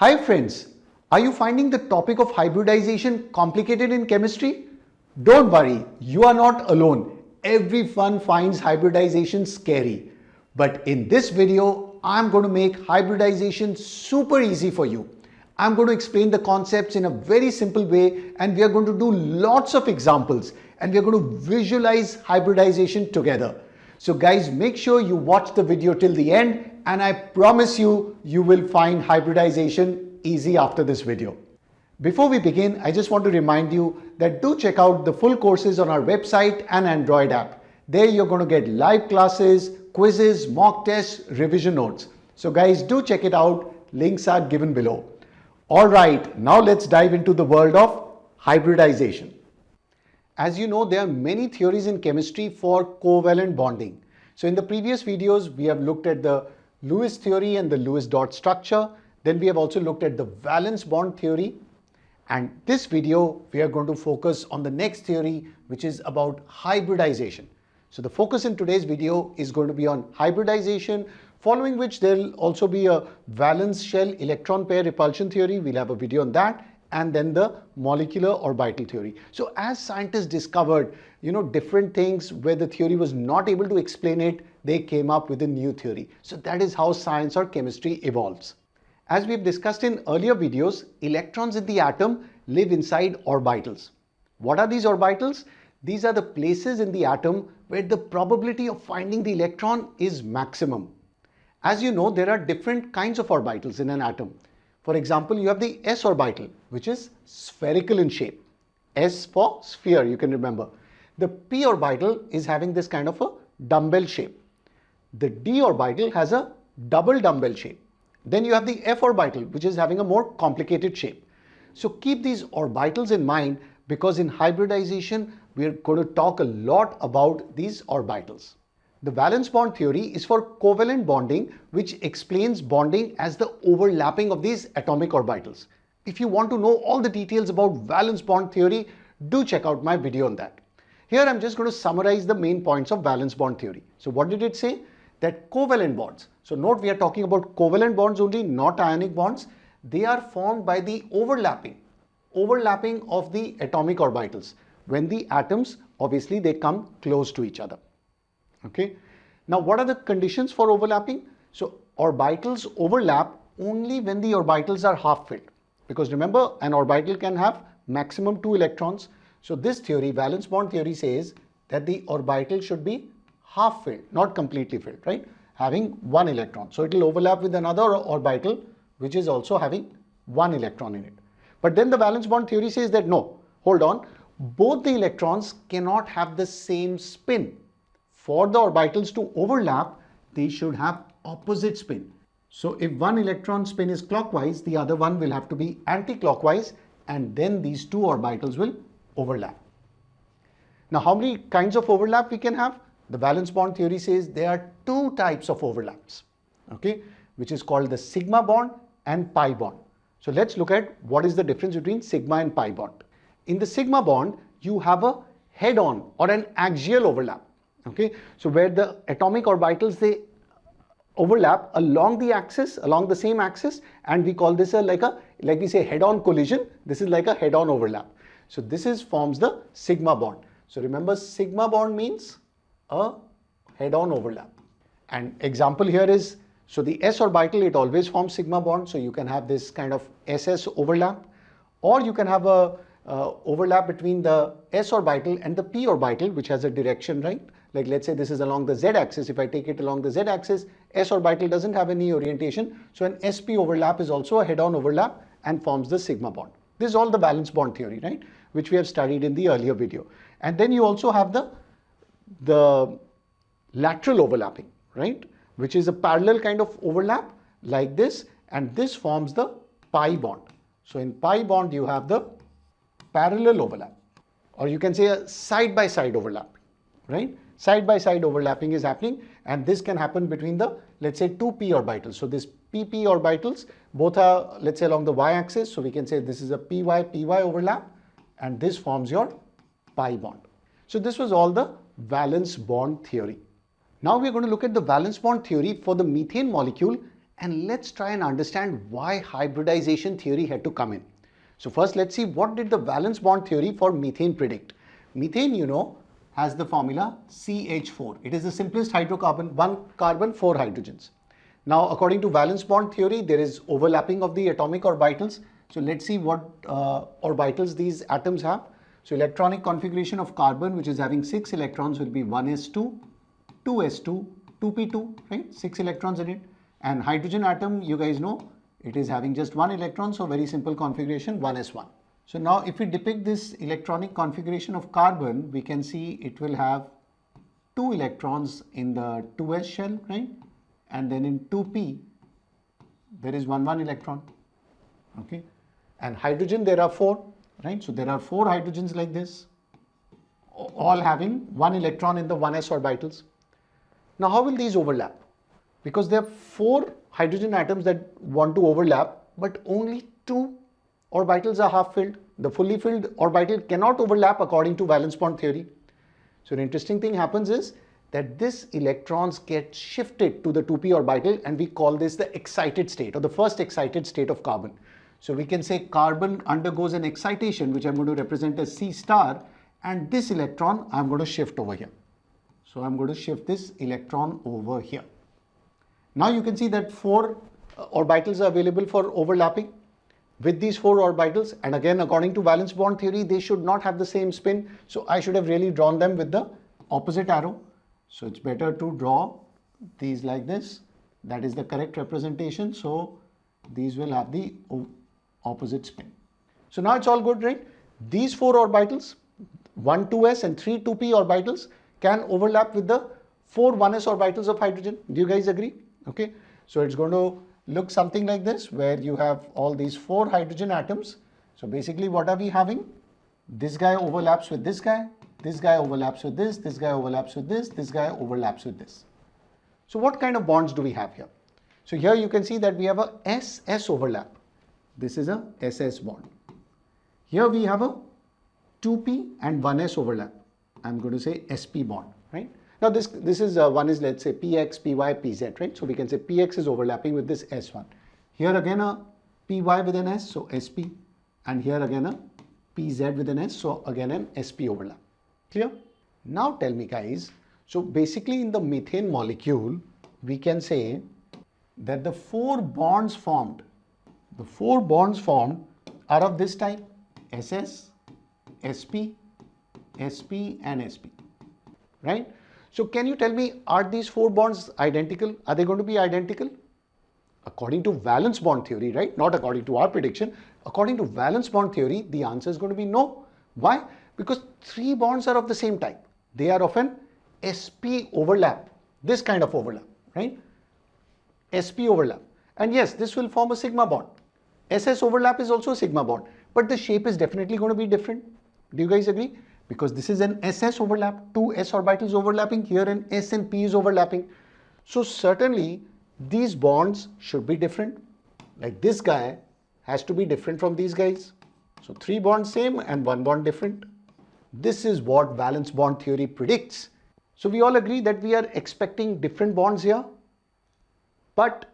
Hi friends, are you finding the topic of hybridization complicated in chemistry? Don't worry, you are not alone. Everyone finds hybridization scary. But in this video, I'm going to make hybridization super easy for you. I'm going to explain the concepts in a very simple way, and we are going to do lots of examples, and we are going to visualize hybridization together. So guys, make sure you watch the video till the end, and I promise you, you will find hybridization easy after this video. Before we begin, I just want to remind you that do check out the full courses on our website and Android app. There you're going to get live classes, quizzes, mock tests, revision notes. So guys, do check it out. Links are given below. All right, now let's dive into the world of hybridization. As you know, there are many theories in chemistry for covalent bonding. So in the previous videos, we have looked at the Lewis theory and the Lewis dot structure. Then we have also looked at the valence bond theory. And this video, we are going to focus on the next theory, which is about hybridization. So the focus in today's video is going to be on hybridization, following which there will also be a valence shell electron pair repulsion theory. We'll have a video on that. And then the molecular orbital theory. So as scientists discovered, different things where the theory was not able to explain it, they came up with a new theory. So that is how science or chemistry evolves. As we've discussed in earlier videos, electrons in the atom live inside orbitals. What are these orbitals? These are the places in the atom where the probability of finding the electron is maximum. As you know, there are different kinds of orbitals in an atom. For example, you have the s orbital, which is spherical in shape. S for sphere, you can remember. The p orbital is having this kind of a dumbbell shape. The d orbital has a double dumbbell shape. Then you have the f orbital, which is having a more complicated shape. So keep these orbitals in mind, because in hybridization, we are going to talk a lot about these orbitals. The valence bond theory is for covalent bonding, which explains bonding as the overlapping of these atomic orbitals. If you want to know all the details about valence bond theory, do check out my video on that. Here I'm just going to summarize the main points of valence bond theory. So what did it say? That covalent bonds. So note, we are talking about covalent bonds only, not ionic bonds. They are formed by the overlapping of the atomic orbitals. When the atoms, obviously, they come close to each other. Okay. Now, what are the conditions for overlapping? So orbitals overlap only when the orbitals are half filled. Because remember, an orbital can have maximum 2 electrons. So this theory, valence bond theory, says that the orbital should be half filled, not completely filled, right? Having 1 electron. So it will overlap with another orbital, which is also having 1 electron in it. But then the valence bond theory says that no, hold on, both the electrons cannot have the same spin. For the orbitals to overlap, they should have opposite spin. So if one electron spin is clockwise, the other one will have to be anti-clockwise, and then these two orbitals will overlap. Now, how many kinds of overlap we can have? The valence bond theory says there are 2 types of overlaps, okay, which is called the sigma bond and pi bond. So let's look at what is the difference between sigma and pi bond. In the sigma bond, you have a head-on or an axial overlap. Okay, so where the atomic orbitals, they overlap along the axis, along the same axis, and we call this like we say head-on collision. This is like a head-on overlap. So this forms the sigma bond. So remember, sigma bond means a head-on overlap. And example here is, so the s orbital, it always forms sigma bond. So you can have this kind of SS overlap, or you can have a overlap between the s orbital and the p orbital, which has a direction, right? Like let's say this is along the z-axis. If I take it along the z-axis, s orbital doesn't have any orientation. So an sp overlap is also a head-on overlap and forms the sigma bond. This is all the valence bond theory, right? Which we have studied in the earlier video. And then you also have the lateral overlapping, right? Which is a parallel kind of overlap like this, and this forms the pi bond. So in pi bond, you have the parallel overlap, or you can say a side-by-side overlap, right? Side-by-side overlapping is happening, and this can happen between the, let's say, 2 p orbitals. So this pp orbitals, both are, let's say, along the y-axis. So we can say this is a py overlap, and this forms your pi bond. So this was all the valence bond theory. Now we are going to look at the valence bond theory for the methane molecule and let's try and understand why hybridization theory had to come in. So first let's see what did the valence bond theory for methane predict. Methane, you know, has the formula CH4. It is the simplest hydrocarbon, 1 carbon, 4 hydrogens. Now according to valence bond theory, there is overlapping of the atomic orbitals. So let's see what orbitals these atoms have. So electronic configuration of carbon, which is having 6 electrons, will be 1s2, 2s2, 2p2, right? 6 electrons in it. And hydrogen atom, you guys know, it is having just 1 electron, so very simple configuration, 1s1. So now if we depict this electronic configuration of carbon, we can see it will have 2 electrons in the 2s shell, right? And then in 2p, there is 1 electron, okay? And hydrogen, there are 4, right? So there are 4 hydrogens like this, all having 1 electron in the 1s orbitals. Now how will these overlap? Because there are 4 hydrogen atoms that want to overlap, but only 2 orbitals are half filled. The fully filled orbital cannot overlap according to valence bond theory. So an interesting thing happens is that this electrons get shifted to the 2p orbital, and we call this the excited state, or the first excited state of carbon. So we can say carbon undergoes an excitation, which I'm going to represent as C star, and this electron I'm going to shift over here. So I'm going to shift this electron over here. Now you can see that 4 orbitals are available for overlapping with these 4 orbitals, and again according to valence bond theory they should not have the same spin, so I should have really drawn them with the opposite arrow. So it's better to draw these like this. That is the correct representation. So these will have the opposite spin. So now it's all good, right? These 4 orbitals, 1 2s and 3 2p orbitals, can overlap with the 4 1s orbitals of hydrogen. Do you guys agree? Okay, so it's going to look something like this, where you have all these 4 hydrogen atoms. So basically what are we having? This guy overlaps with this guy overlaps with this guy overlaps with this guy overlaps with this. So what kind of bonds do we have here? So here you can see that we have a SS overlap. This is a SS bond. Here we have a 2p and 1s overlap. I'm going to say sp bond, right? Now this is one is, let's say, px, py, pz, right? So we can say px is overlapping with this s1. Here again a py with an s, so sp, and here again a pz with an s, so again an sp overlap. Clear? Now tell me guys, so basically in the methane molecule, we can say that the 4 bonds formed are of this type: ss, sp, sp and sp, right? So can you tell me, are these 4 bonds identical? Are they going to be identical? According to valence bond theory, right? Not according to our prediction. According to valence bond theory, the answer is going to be no. Why? Because 3 bonds are of the same type. They are of an sp overlap, this kind of overlap, right? Sp overlap. And yes, this will form a sigma bond. SS overlap is also a sigma bond, but the shape is definitely going to be different. Do you guys agree? Because this is an SS overlap, 2 s orbitals overlapping, here an s and p is overlapping. So certainly these bonds should be different. Like this guy has to be different from these guys. So 3 bonds same and 1 bond different. This is what valence bond theory predicts. So we all agree that we are expecting different bonds here. But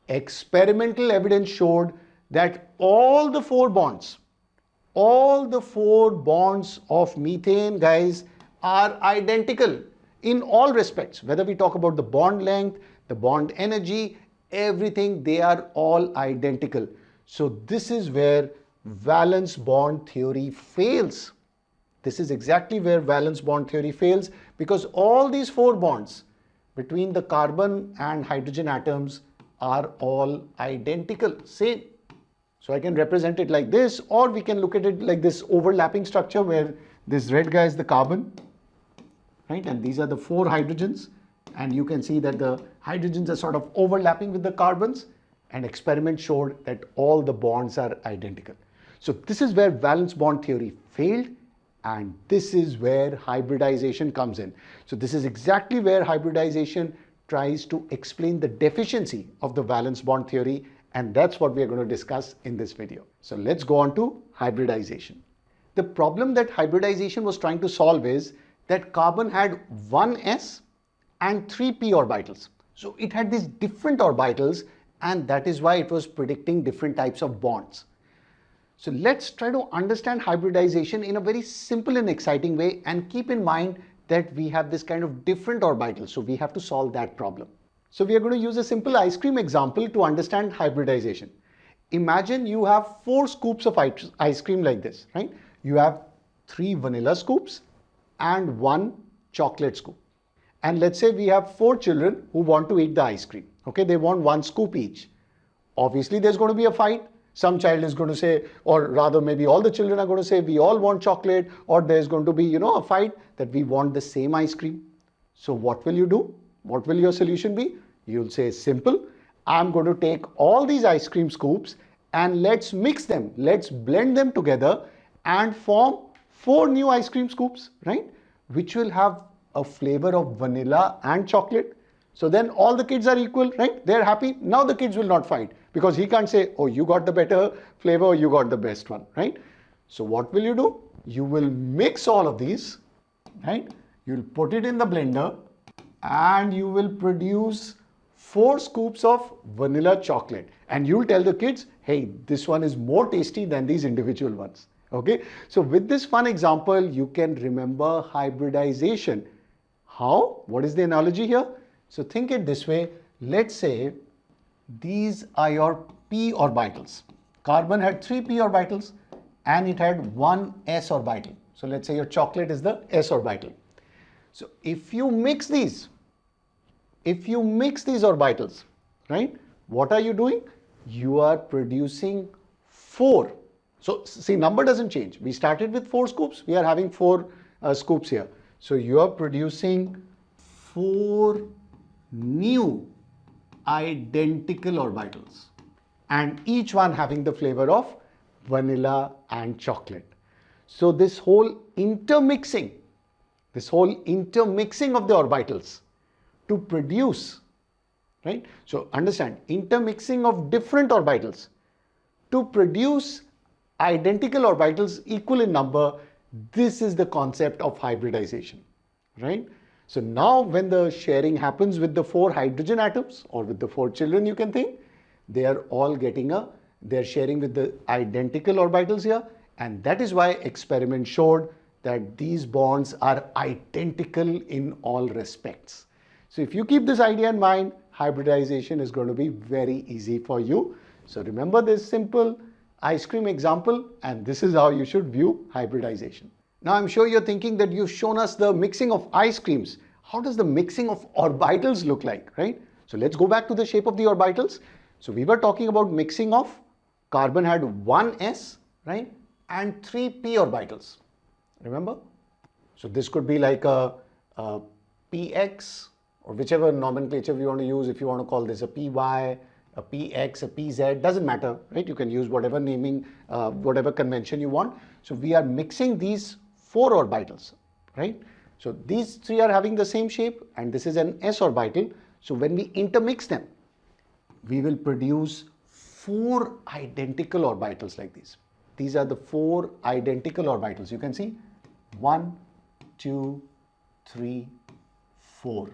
experimental evidence showed that all the 4 bonds of methane, guys, are identical in all respects. Whether we talk about the bond length, the bond energy, everything, they are all identical. So this is where valence bond theory fails. This is exactly where valence bond theory fails, because all these 4 bonds between the carbon and hydrogen atoms are all identical, same. So I can represent it like this, or we can look at it like this overlapping structure where this red guy is the carbon, right? And these are the 4 hydrogens, and you can see that the hydrogens are sort of overlapping with the carbons, and experiment showed that all the bonds are identical. So this is where valence bond theory failed, and this is where hybridization comes in. So this is exactly where hybridization tries to explain the deficiency of the valence bond theory, and that's what we are going to discuss in this video. So let's go on to hybridization. The problem that hybridization was trying to solve is that carbon had 1s and 3p orbitals. So it had these different orbitals, and that is why it was predicting different types of bonds. So let's try to understand hybridization in a very simple and exciting way, and keep in mind that we have this kind of different orbitals, so we have to solve that problem. So we are going to use a simple ice cream example to understand hybridization. Imagine you have 4 scoops of ice cream like this, right? You have 3 vanilla scoops and 1 chocolate scoop. And let's say we have 4 children who want to eat the ice cream. Okay, they want 1 scoop each. Obviously, there's going to be a fight. Some child is going to say, or rather maybe all the children are going to say, we all want chocolate, or there's going to be, a fight that we want the same ice cream. So what will you do? What will your solution be? You'll say, simple. I'm going to take all these ice cream scoops and let's mix them. Let's blend them together and form 4 new ice cream scoops, right? Which will have a flavor of vanilla and chocolate. So then all the kids are equal, right? They're happy. Now the kids will not fight because he can't say, oh, you got the better flavor or you got the best one, right? So what will you do? You will mix all of these, right? You'll put it in the blender and you will produce 4 scoops of vanilla chocolate. And you'll tell the kids, hey, this one is more tasty than these individual ones. Okay, so with this fun example, you can remember hybridization. How? What is the analogy here? So think it this way. Let's say these are your p orbitals. Carbon had 3 p orbitals and it had 1 s orbital. So let's say your chocolate is the s orbital. So if you mix these orbitals, right, what are you doing? You are producing 4. So see, number doesn't change. We started with 4 scoops. We are having 4 scoops here. So you are producing 4 new identical orbitals, and each one having the flavor of vanilla and chocolate. So this whole intermixing of the orbitals to produce, right? So understand, intermixing of different orbitals to produce identical orbitals equal in number. This is the concept of hybridization, right? So now when the sharing happens with the 4 hydrogen atoms or with the 4 children, you can think they are all they're sharing with the identical orbitals here, and that is why experiment showed that these bonds are identical in all respects. So if you keep this idea in mind, hybridization is going to be very easy for you. So remember this simple ice cream example, and this is how you should view hybridization. Now I'm sure you're thinking that you've shown us the mixing of ice creams. How does the mixing of orbitals look like, right? So let's go back to the shape of the orbitals. So we were talking about mixing of carbon had 1 s, right, and 3 p orbitals. Remember? So this could be like a px, or whichever nomenclature we want to use. If you want to call this a py, a px, a pz, doesn't matter, right? You can use whatever naming, whatever convention you want. So we are mixing these 4 orbitals, right? So these 3 are having the same shape, and this is an s orbital. So when we intermix them, we will produce 4 identical orbitals like these. These are the 4 identical orbitals. You can see 1, 2, 3, 4.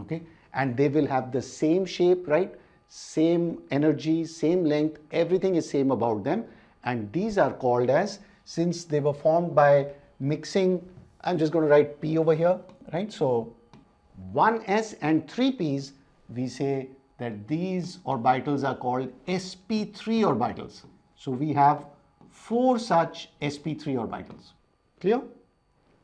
Okay, and they will have the same shape, right? Same energy, same length, everything is same about them. And these are called as, since they were formed by mixing, I'm just going to write P over here, right? So 1s and 3 p's, we say that these orbitals are called sp3 orbitals. So we have 4 such sp3 orbitals. Clear?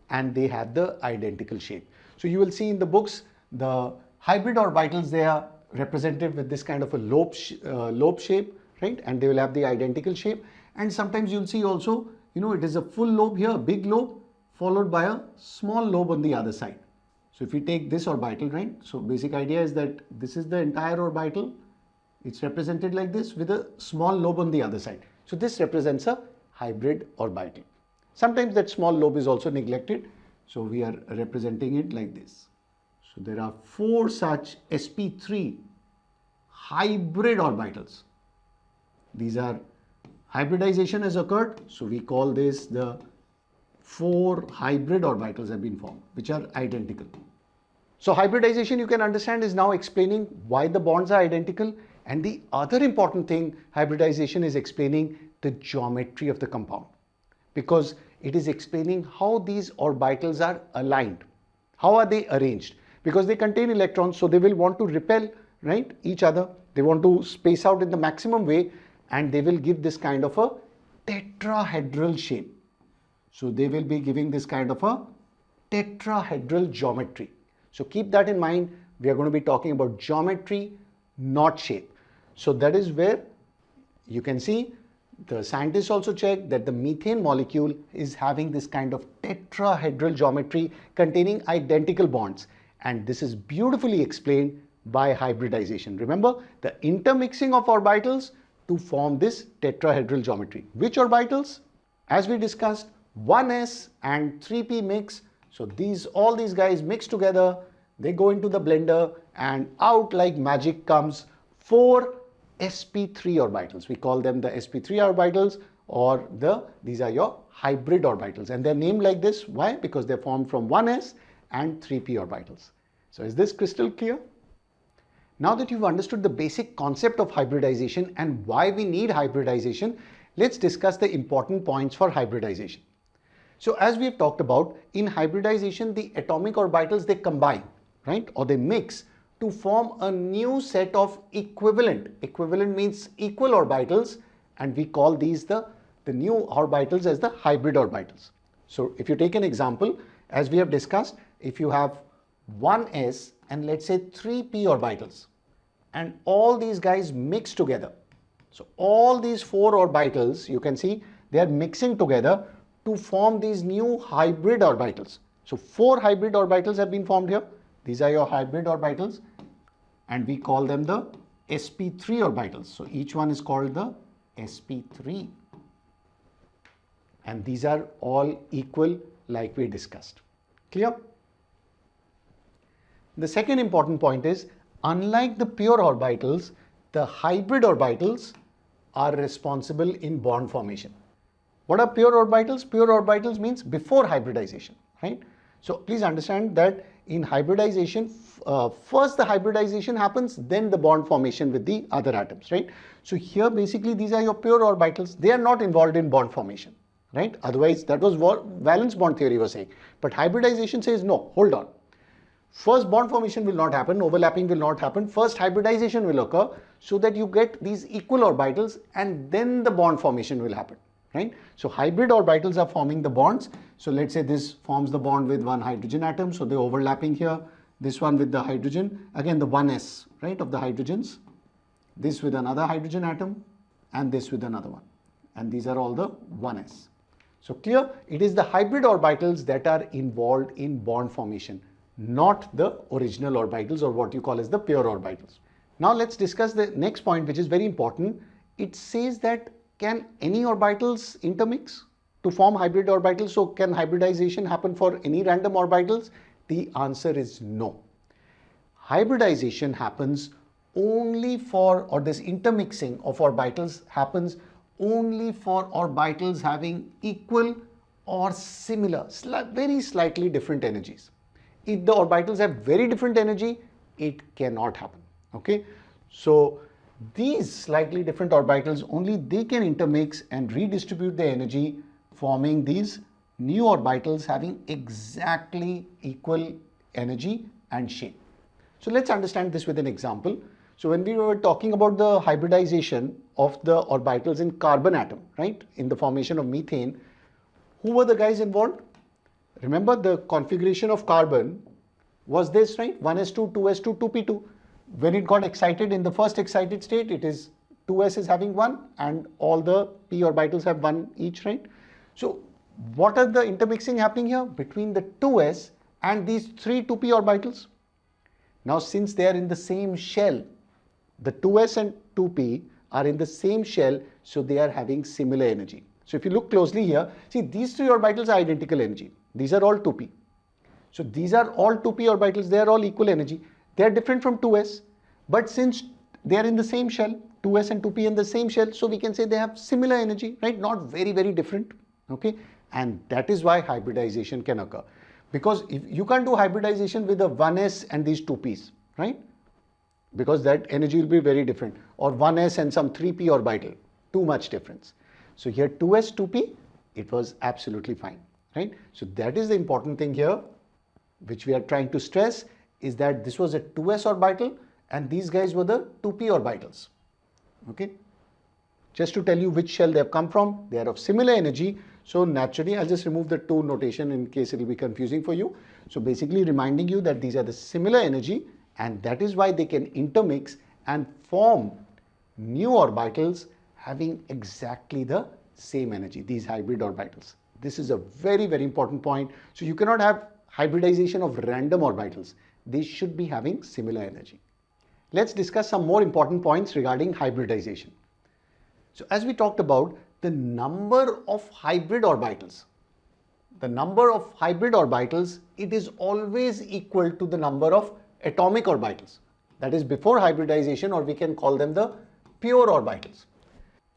And they have the identical shape. So you will see in the books, the hybrid orbitals, they are represented with this kind of a lobe shape, right? And they will have the identical shape. And sometimes you'll see also, it is a full lobe here, a big lobe, followed by a small lobe on the other side. So if we take this orbital, right? So basic idea is that this is the entire orbital. It's represented like this with a small lobe on the other side. So this represents a hybrid orbital. Sometimes that small lobe is also neglected. So we are representing it like this. So there are 4 such sp3 hybrid orbitals. These are hybridization has occurred. So we call this the 4 hybrid orbitals have been formed, which are identical. So hybridization, you can understand, is now explaining why the bonds are identical. And the other important thing, hybridization is explaining the geometry of the compound, because it is explaining how these orbitals are aligned. How are they arranged? Because they contain electrons, so they will want to repel, right, each other. They want to space out in the maximum way, and they will give this kind of a tetrahedral shape. So they will be giving this kind of a tetrahedral geometry. So keep that in mind. We are going to be talking about geometry, not shape. So that is where you can see the scientists also check that the methane molecule is having this kind of tetrahedral geometry containing identical bonds. And this is beautifully explained by hybridization. Remember, the intermixing of orbitals to form this tetrahedral geometry. Which orbitals? As we discussed, 1s and 3p mix. So all these guys mix together, they go into the blender, and out like magic comes 4 sp3 orbitals. We call them the sp3 orbitals, or these are your hybrid orbitals, and they're named like this. Why? Because they're formed from 1s and 3p orbitals. So is this crystal clear? Now that you've understood the basic concept of hybridization and why we need hybridization, let's discuss the important points for hybridization. So as we have talked about, in hybridization, the atomic orbitals, they combine, right, or they mix to form a new set of equivalent. Equivalent means equal orbitals, and we call these the new orbitals as the hybrid orbitals. So if you take an example, as we have discussed, if you have 1s and let's say 3p orbitals, and all these guys mix together. So all these 4 orbitals, you can see they are mixing together to form these new hybrid orbitals. So 4 hybrid orbitals have been formed here. These are your hybrid orbitals, and we call them the sp3 orbitals. So each one is called the sp3, and these are all equal like we discussed. Clear? The second important point is, unlike the pure orbitals, the hybrid orbitals are responsible in bond formation. What are pure orbitals? Pure orbitals means before hybridization, right? So please understand that in hybridization, first the hybridization happens, then the bond formation with the other atoms, right? So here basically these are your pure orbitals. They are not involved in bond formation, right? Otherwise, that was what valence bond theory was saying. But hybridization says no, hold on. First bond formation will not happen, overlapping will not happen. First hybridization will occur so that you get these equal orbitals, and then the bond formation will happen, right? So hybrid orbitals are forming the bonds. So let's say this forms the bond with one hydrogen atom. So they're overlapping here. This one with the hydrogen, again the 1s, right, of the hydrogens. This with another hydrogen atom, and this with another one. And these are all the 1s. So clear? It is the hybrid orbitals that are involved in bond formation, not the original orbitals, or what you call as the pure orbitals. Now let's discuss the next point, which is very important. It says that can any orbitals intermix to form hybrid orbitals? So can hybridization happen for any random orbitals? The answer is no. Hybridization happens only for, or this intermixing of orbitals happens only for orbitals having equal or similar, very slightly different energies. If the orbitals have very different energy, it cannot happen, okay? So these slightly different orbitals, only they can intermix and redistribute the energy, forming these new orbitals having exactly equal energy and shape. So let's understand this with an example. So when we were talking about the hybridization of the orbitals in carbon atom, right, in the formation of methane, who were the guys involved? Remember, the configuration of carbon was this, right? 1s2, 2s2, 2p2. When it got excited in the first excited state, it is 2s is having 1 and all the p orbitals have 1 each, right? So what are the intermixing happening here? Between the 2s and these 3 2p orbitals. Now since they are in the same shell, the 2s and 2p are in the same shell, so they are having similar energy. So if you look closely here, see these 3 orbitals are identical energy. These are all 2p. So these are all 2p orbitals, they are all equal energy. They are different from 2s, but since they are in the same shell, 2s and 2p in the same shell, so we can say they have similar energy, right? Not very, very different, okay? And that is why hybridization can occur. Because if you can't do hybridization with a 1s and these 2p's, right? Because that energy will be very different, or 1s and some 3p orbital, too much difference. So here 2s, 2p, it was absolutely fine, right? So that is the important thing here, which we are trying to stress, is that this was a 2s orbital and these guys were the 2p orbitals, okay? Just to tell you which shell they have come from, they are of similar energy. So naturally, I'll just remove the 2 notation in case it will be confusing for you. So basically reminding you that these are the similar energy, and that is why they can intermix and form new orbitals having exactly the same energy, these hybrid orbitals. This is a very, very important point. So you cannot have hybridization of random orbitals. They should be having similar energy. Let's discuss some more important points regarding hybridization. So as we talked about, the number of hybrid orbitals, it is always equal to the number of atomic orbitals. That is before hybridization, or we can call them the pure orbitals.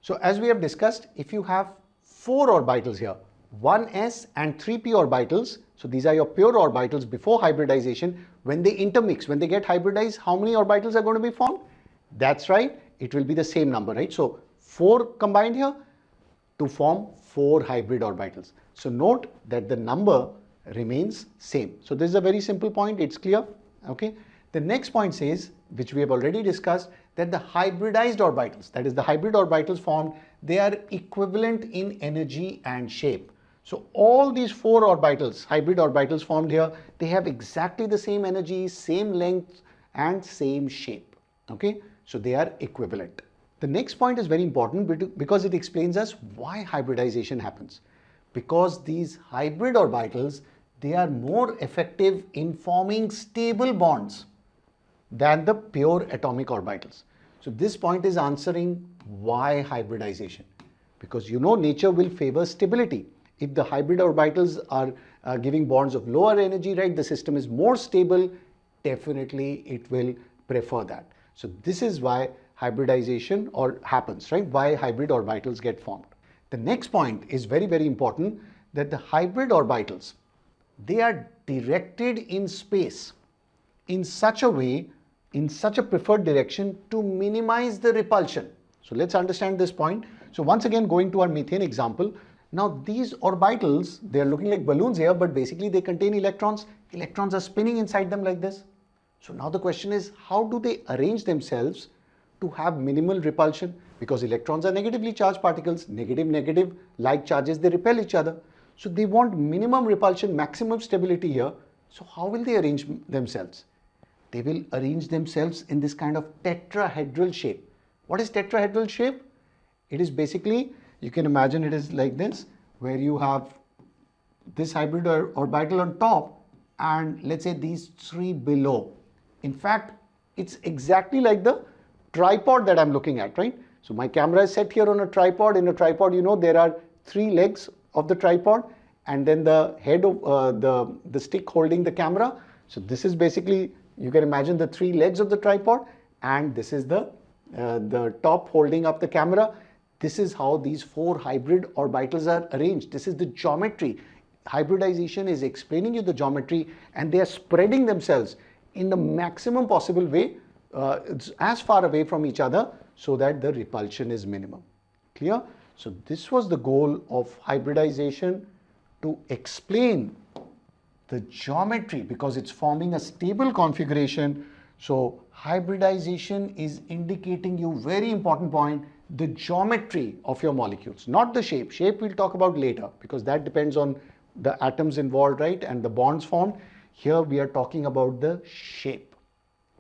So as we have discussed, if you have 4 orbitals here, 1s and 3p orbitals, so these are your pure orbitals before hybridization. When they intermix, when they get hybridized, how many orbitals are going to be formed? That's right, it will be the same number, right? So 4 combined here to form 4 hybrid orbitals. So note that the number remains same. So this is a very simple point, it's clear, okay? The next point says, which we have already discussed, that the hybridized orbitals, that is the hybrid orbitals formed, they are equivalent in energy and shape. So all these 4 orbitals, hybrid orbitals formed here, they have exactly the same energy, same length and same shape, okay? So they are equivalent. The next point is very important because it explains us why hybridization happens. Because these hybrid orbitals, they are more effective in forming stable bonds than the pure atomic orbitals. So this point is answering why hybridization. Because you know nature will favor stability. If the hybrid orbitals are giving bonds of lower energy, right, the system is more stable, definitely it will prefer that. So this is why hybridization happens, right? Why hybrid orbitals get formed. The next point is very, very important, that the hybrid orbitals, they are directed in space in such a way, in such a preferred direction to minimize the repulsion. So let's understand this point. So once again, going to our methane example, now these orbitals, they are looking like balloons here, but basically they contain electrons. Electrons are spinning inside them like this. So now the question is, how do they arrange themselves to have minimal repulsion? Because electrons are negatively charged particles, negative like charges, they repel each other. So they want minimum repulsion, maximum stability here. So how will they arrange themselves? They will arrange themselves in this kind of tetrahedral shape. What is tetrahedral shape? It is basically, you can imagine it is like this, where you have this hybrid orbital on top and let's say these 3 below. In fact, it's exactly like the tripod that I'm looking at, right? So my camera is set here on a tripod. In a tripod, you know, there are 3 legs of the tripod and then the head of the stick holding the camera. So this is basically, you can imagine the 3 legs of the tripod, and this is the top holding up the camera. This is how these 4 hybrid orbitals are arranged. This is the geometry. Hybridization is explaining you the geometry, and they are spreading themselves in the maximum possible way, as far away from each other so that the repulsion is minimum. Clear? So this was the goal of hybridization, to explain the geometry, because it's forming a stable configuration. So hybridization is indicating you, very important point, the geometry of your molecules, not the shape. Shape we'll talk about later because that depends on the atoms involved, right, and the bonds formed. Here we are talking about the shape.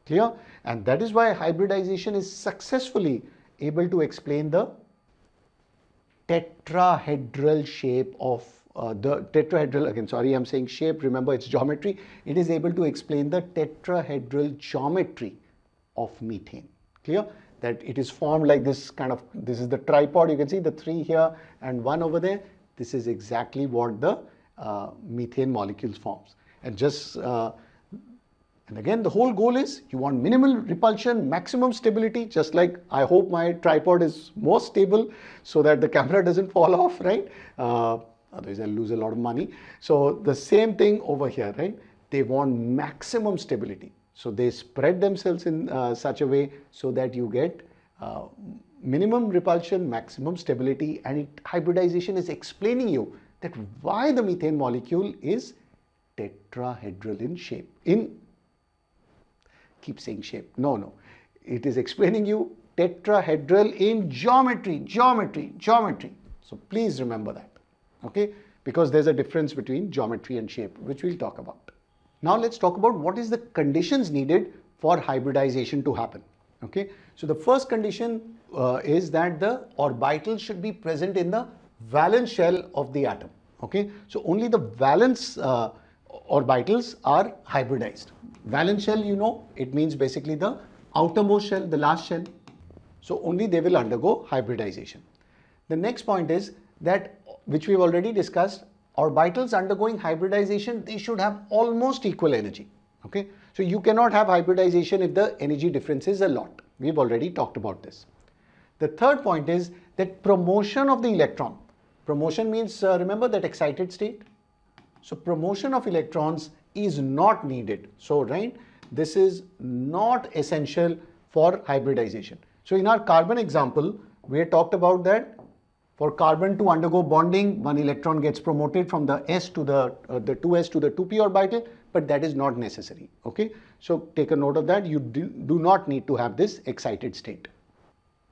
Clear? And that is why hybridization is successfully able to explain the tetrahedral shape of I'm saying shape, remember it's geometry. It is able to explain the tetrahedral geometry of methane. Clear? That it is formed like this kind of, this is the tripod, you can see the 3 here and 1 over there. This is exactly what the methane molecules forms. And just and again, the whole goal is you want minimal repulsion, maximum stability, just like I hope my tripod is more stable so that the camera doesn't fall off, right? otherwise I'll lose a lot of money. So the same thing over here, right? They want maximum stability. So they spread themselves in such a way so that you get minimum repulsion, maximum stability, and hybridization is explaining you that why the methane molecule is tetrahedral in shape. Keep saying shape. No. It is explaining you tetrahedral in geometry. So please remember that, okay? Because there's a difference between geometry and shape, which we'll talk about. Now let's talk about what is the conditions needed for hybridization to happen, okay? So the first condition is that the orbitals should be present in the valence shell of the atom, okay? So only the valence orbitals are hybridized. Valence shell, you know, it means basically the outermost shell, the last shell. So only they will undergo hybridization. The next point is that, which we've already discussed, orbitals undergoing hybridization, they should have almost equal energy, okay? So you cannot have hybridization if the energy difference is a lot. We've already talked about this. The third point is that promotion of the electron. Promotion means, remember that excited state? So promotion of electrons is not needed. So, right, this is not essential for hybridization. So in our carbon example, we had talked about that for carbon to undergo bonding, one electron gets promoted from the s to the 2s to the 2p orbital, but that is not necessary, okay? So take a note of that. You do not need to have this excited state.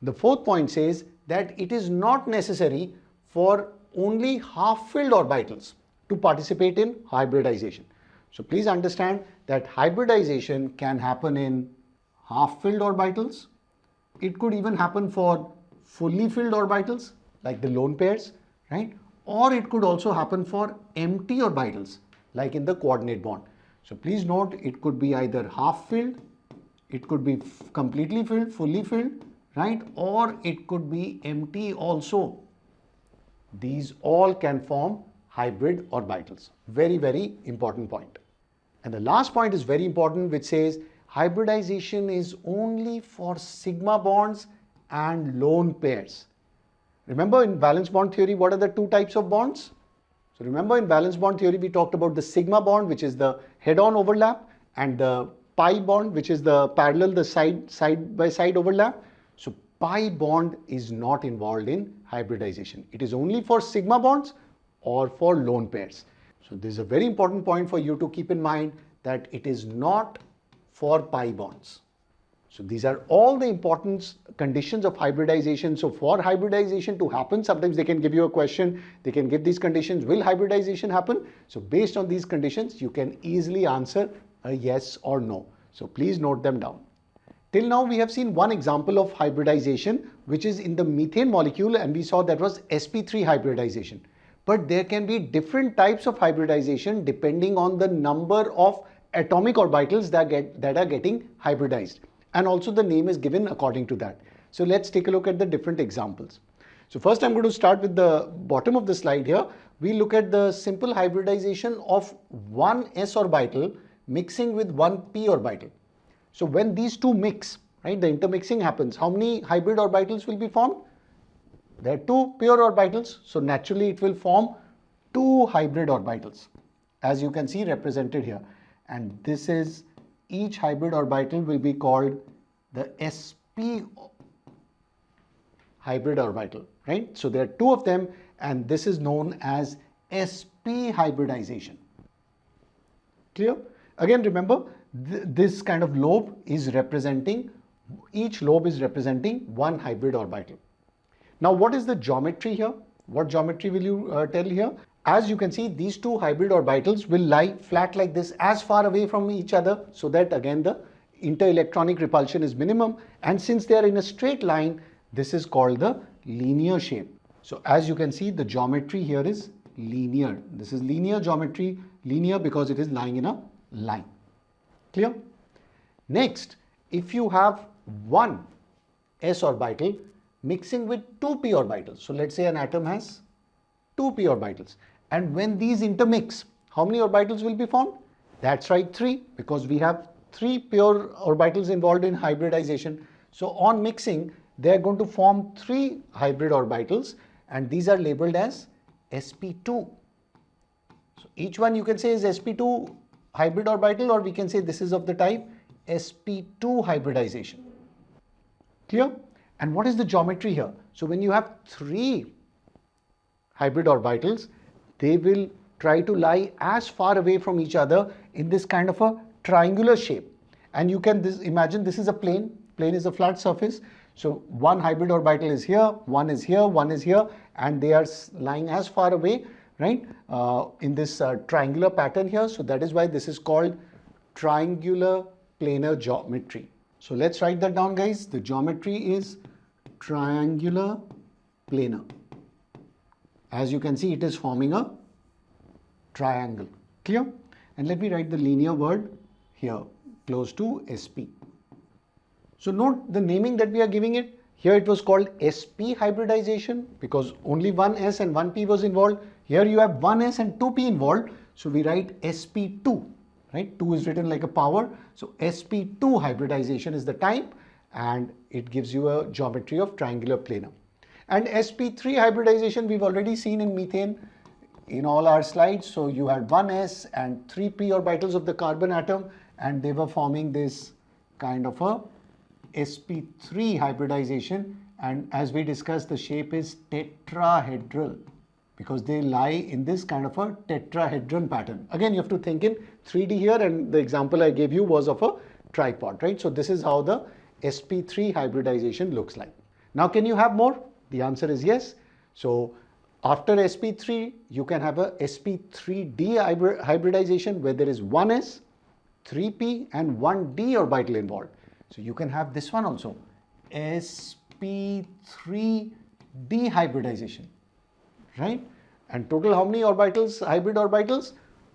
The fourth point says that it is not necessary for only half-filled orbitals to participate in hybridization. So please understand that hybridization can happen in half-filled orbitals. It could even happen for fully filled orbitals, like the lone pairs, right? Or it could also happen for empty orbitals, like in the coordinate bond. So please note, it could be either half-filled, it could be completely filled, fully filled, right? Or it could be empty also. These all can form hybrid orbitals. Very, very important point. And the last point is very important, which says hybridization is only for sigma bonds and lone pairs. Remember in valence bond theory, what are the two types of bonds? So remember in valence bond theory, we talked about the sigma bond, which is the head-on overlap, and the pi bond, which is the parallel, the side-by-side overlap. So pi bond is not involved in hybridization. It is only for sigma bonds or for lone pairs. So this is a very important point for you to keep in mind, that it is not for pi bonds. So these are all the important conditions of hybridization. So for hybridization to happen, sometimes they can give you a question, they can give these conditions, will hybridization happen? So based on these conditions, you can easily answer a yes or no. So please note them down. Till now, we have seen one example of hybridization, which is in the methane molecule, and we saw that was sp3 hybridization. But there can be different types of hybridization depending on the number of atomic orbitals that are getting hybridized. And also the name is given according to that. So let's take a look at the different examples. So first I'm going to start with the bottom of the slide here. We look at the simple hybridization of one s orbital mixing with one p orbital. So when these two mix, right, the intermixing happens, how many hybrid orbitals will be formed? There are two pure orbitals, so naturally it will form two hybrid orbitals, as you can see represented here. And this is, each hybrid orbital will be called the sp hybrid orbital, right? So there are two of them, and this is known as sp hybridization. Clear? Again, remember, this kind of lobe is representing, each lobe is representing one hybrid orbital. Now, what is the geometry here? What geometry will you tell here? As you can see, these two hybrid orbitals will lie flat like this, as far away from each other, so that again the inter-electronic repulsion is minimum. And since they are in a straight line, this is called the linear shape. So as you can see, the geometry here is linear. This is linear geometry, linear because it is lying in a line. Clear? Next, if you have one s orbital mixing with two p orbitals. So let's say an atom has two p orbitals. And when these intermix, how many orbitals will be formed? That's right, 3, because we have 3 pure orbitals involved in hybridization. So on mixing, they are going to form 3 hybrid orbitals, and these are labeled as sp2. So each one you can say is sp2 hybrid orbital, or we can say this is of the type sp2 hybridization. Clear? And what is the geometry here? So when you have 3 hybrid orbitals, they will try to lie as far away from each other in this kind of a triangular shape. And you can imagine this is a plane. Plane is a flat surface. So one hybrid orbital is here, one is here, one is here, and they are lying as far away, right, in this triangular pattern here. So that is why this is called triangular planar geometry. So let's write that down, guys. The geometry is triangular planar. As you can see, it is forming a triangle. Clear? And let me write the linear word here close to sp. So note the naming that we are giving it. Here it was called sp hybridization because only one s and one p was involved. Here you have one s and two p involved. So we write sp2, right? 2 is written like a power. So sp2 hybridization is the type, and it gives you a geometry of triangular planar. And sp3 hybridization we've already seen in methane in all our slides. So you had 1s and 3 p orbitals of the carbon atom, and they were forming this kind of a sp3 hybridization. And as we discussed, the shape is tetrahedral because they lie in this kind of a tetrahedron pattern. Again, you have to think in 3D here, and the example I gave you was of a tripod, right? So this is how the sp3 hybridization looks like. Now, can you have more? The answer is yes. So after sp3, you can have a sp3d hybridization where there is 1s, 3p and 1d orbital involved. So you can have this one also, sp3d hybridization, right? And total how many orbitals, hybrid orbitals?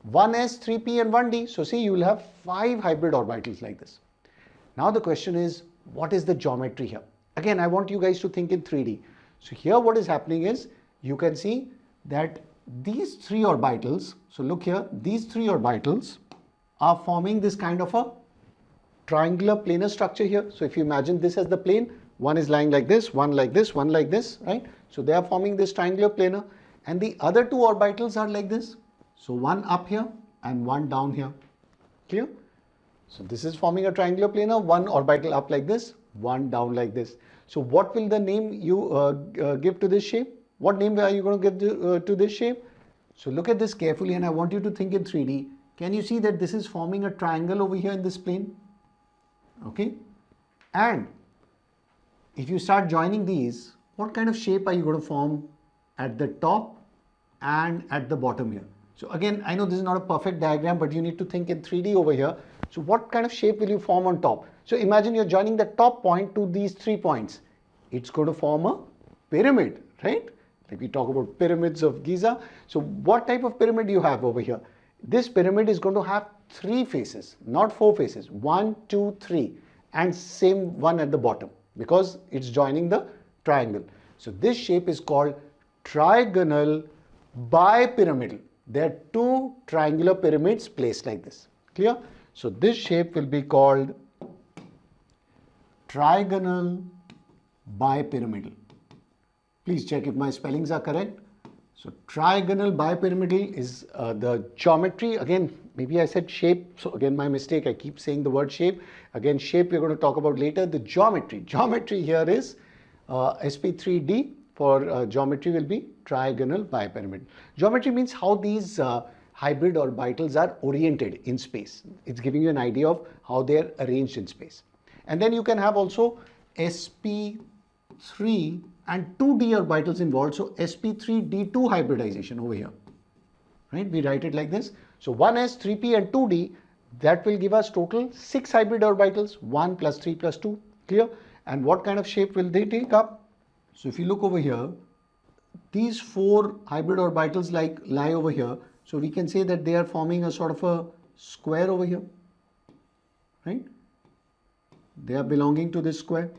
1s, 3p and 1d. So see, you will have 5 hybrid orbitals like this. Now the question is, what is the geometry here? Again, I want you guys to think in 3D. So here what is happening is, you can see that these 3 orbitals, so look here, these 3 orbitals are forming this kind of a triangular planar structure here. So if you imagine this as the plane, one is lying like this, one like this, one like this, right? So they are forming this triangular planar, and the other 2 orbitals are like this. So one up here and one down here. Clear? So this is forming a triangular planar, one orbital up like this, one down like this. So what will the name you give to this shape? What name are you going to give to this shape? So look at this carefully, and I want you to think in 3D. Can you see that this is forming a triangle over here in this plane? Okay. And if you start joining these, what kind of shape are you going to form at the top and at the bottom here? So again, I know this is not a perfect diagram, but you need to think in 3D over here. So what kind of shape will you form on top? So imagine you're joining the top point to these 3 points. It's going to form a pyramid, right? Like we talk about pyramids of Giza. So what type of pyramid do you have over here? This pyramid is going to have 3 faces, not 4 faces. 1, 2, 3, and same one at the bottom because it's joining the triangle. So this shape is called trigonal bipyramidal. There are 2 triangular pyramids placed like this. Clear? So this shape will be called trigonal bipyramidal. Please check if my spellings are correct. So trigonal bipyramidal is the geometry. Again, maybe I said shape. So again, my mistake. I keep saying the word shape. Again, shape we're going to talk about later. The geometry. Geometry here is sp3d for geometry will be trigonal bipyramidal. Geometry means how these hybrid orbitals are oriented in space. It's giving you an idea of how they are arranged in space. And then you can have also sp3 and 2d orbitals involved. So sp3d2 hybridization over here, right? We write it like this. So 1s, 3p and 2d, that will give us total 6 hybrid orbitals, 1 plus 3 plus 2. Clear? And what kind of shape will they take up? So if you look over here, these 4 hybrid orbitals lie over here. So we can say that they are forming a sort of a square over here, right? They are belonging to this square.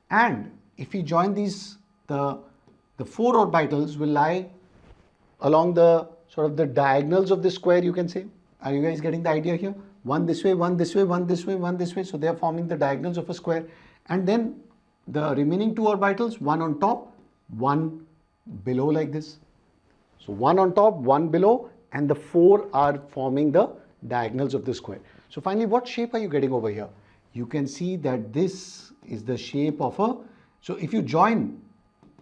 And if we join these, the 4 orbitals will lie along the sort of the diagonals of this square, you can say. Are you guys getting the idea here? One this way, one this way, one this way, one this way. So they are forming the diagonals of a square. And then the remaining 2 orbitals, one on top, one below like this. So one on top, one below, and the 4 are forming the diagonals of the square. So finally, what shape are you getting over here? You can see that this is the shape of a, so if you join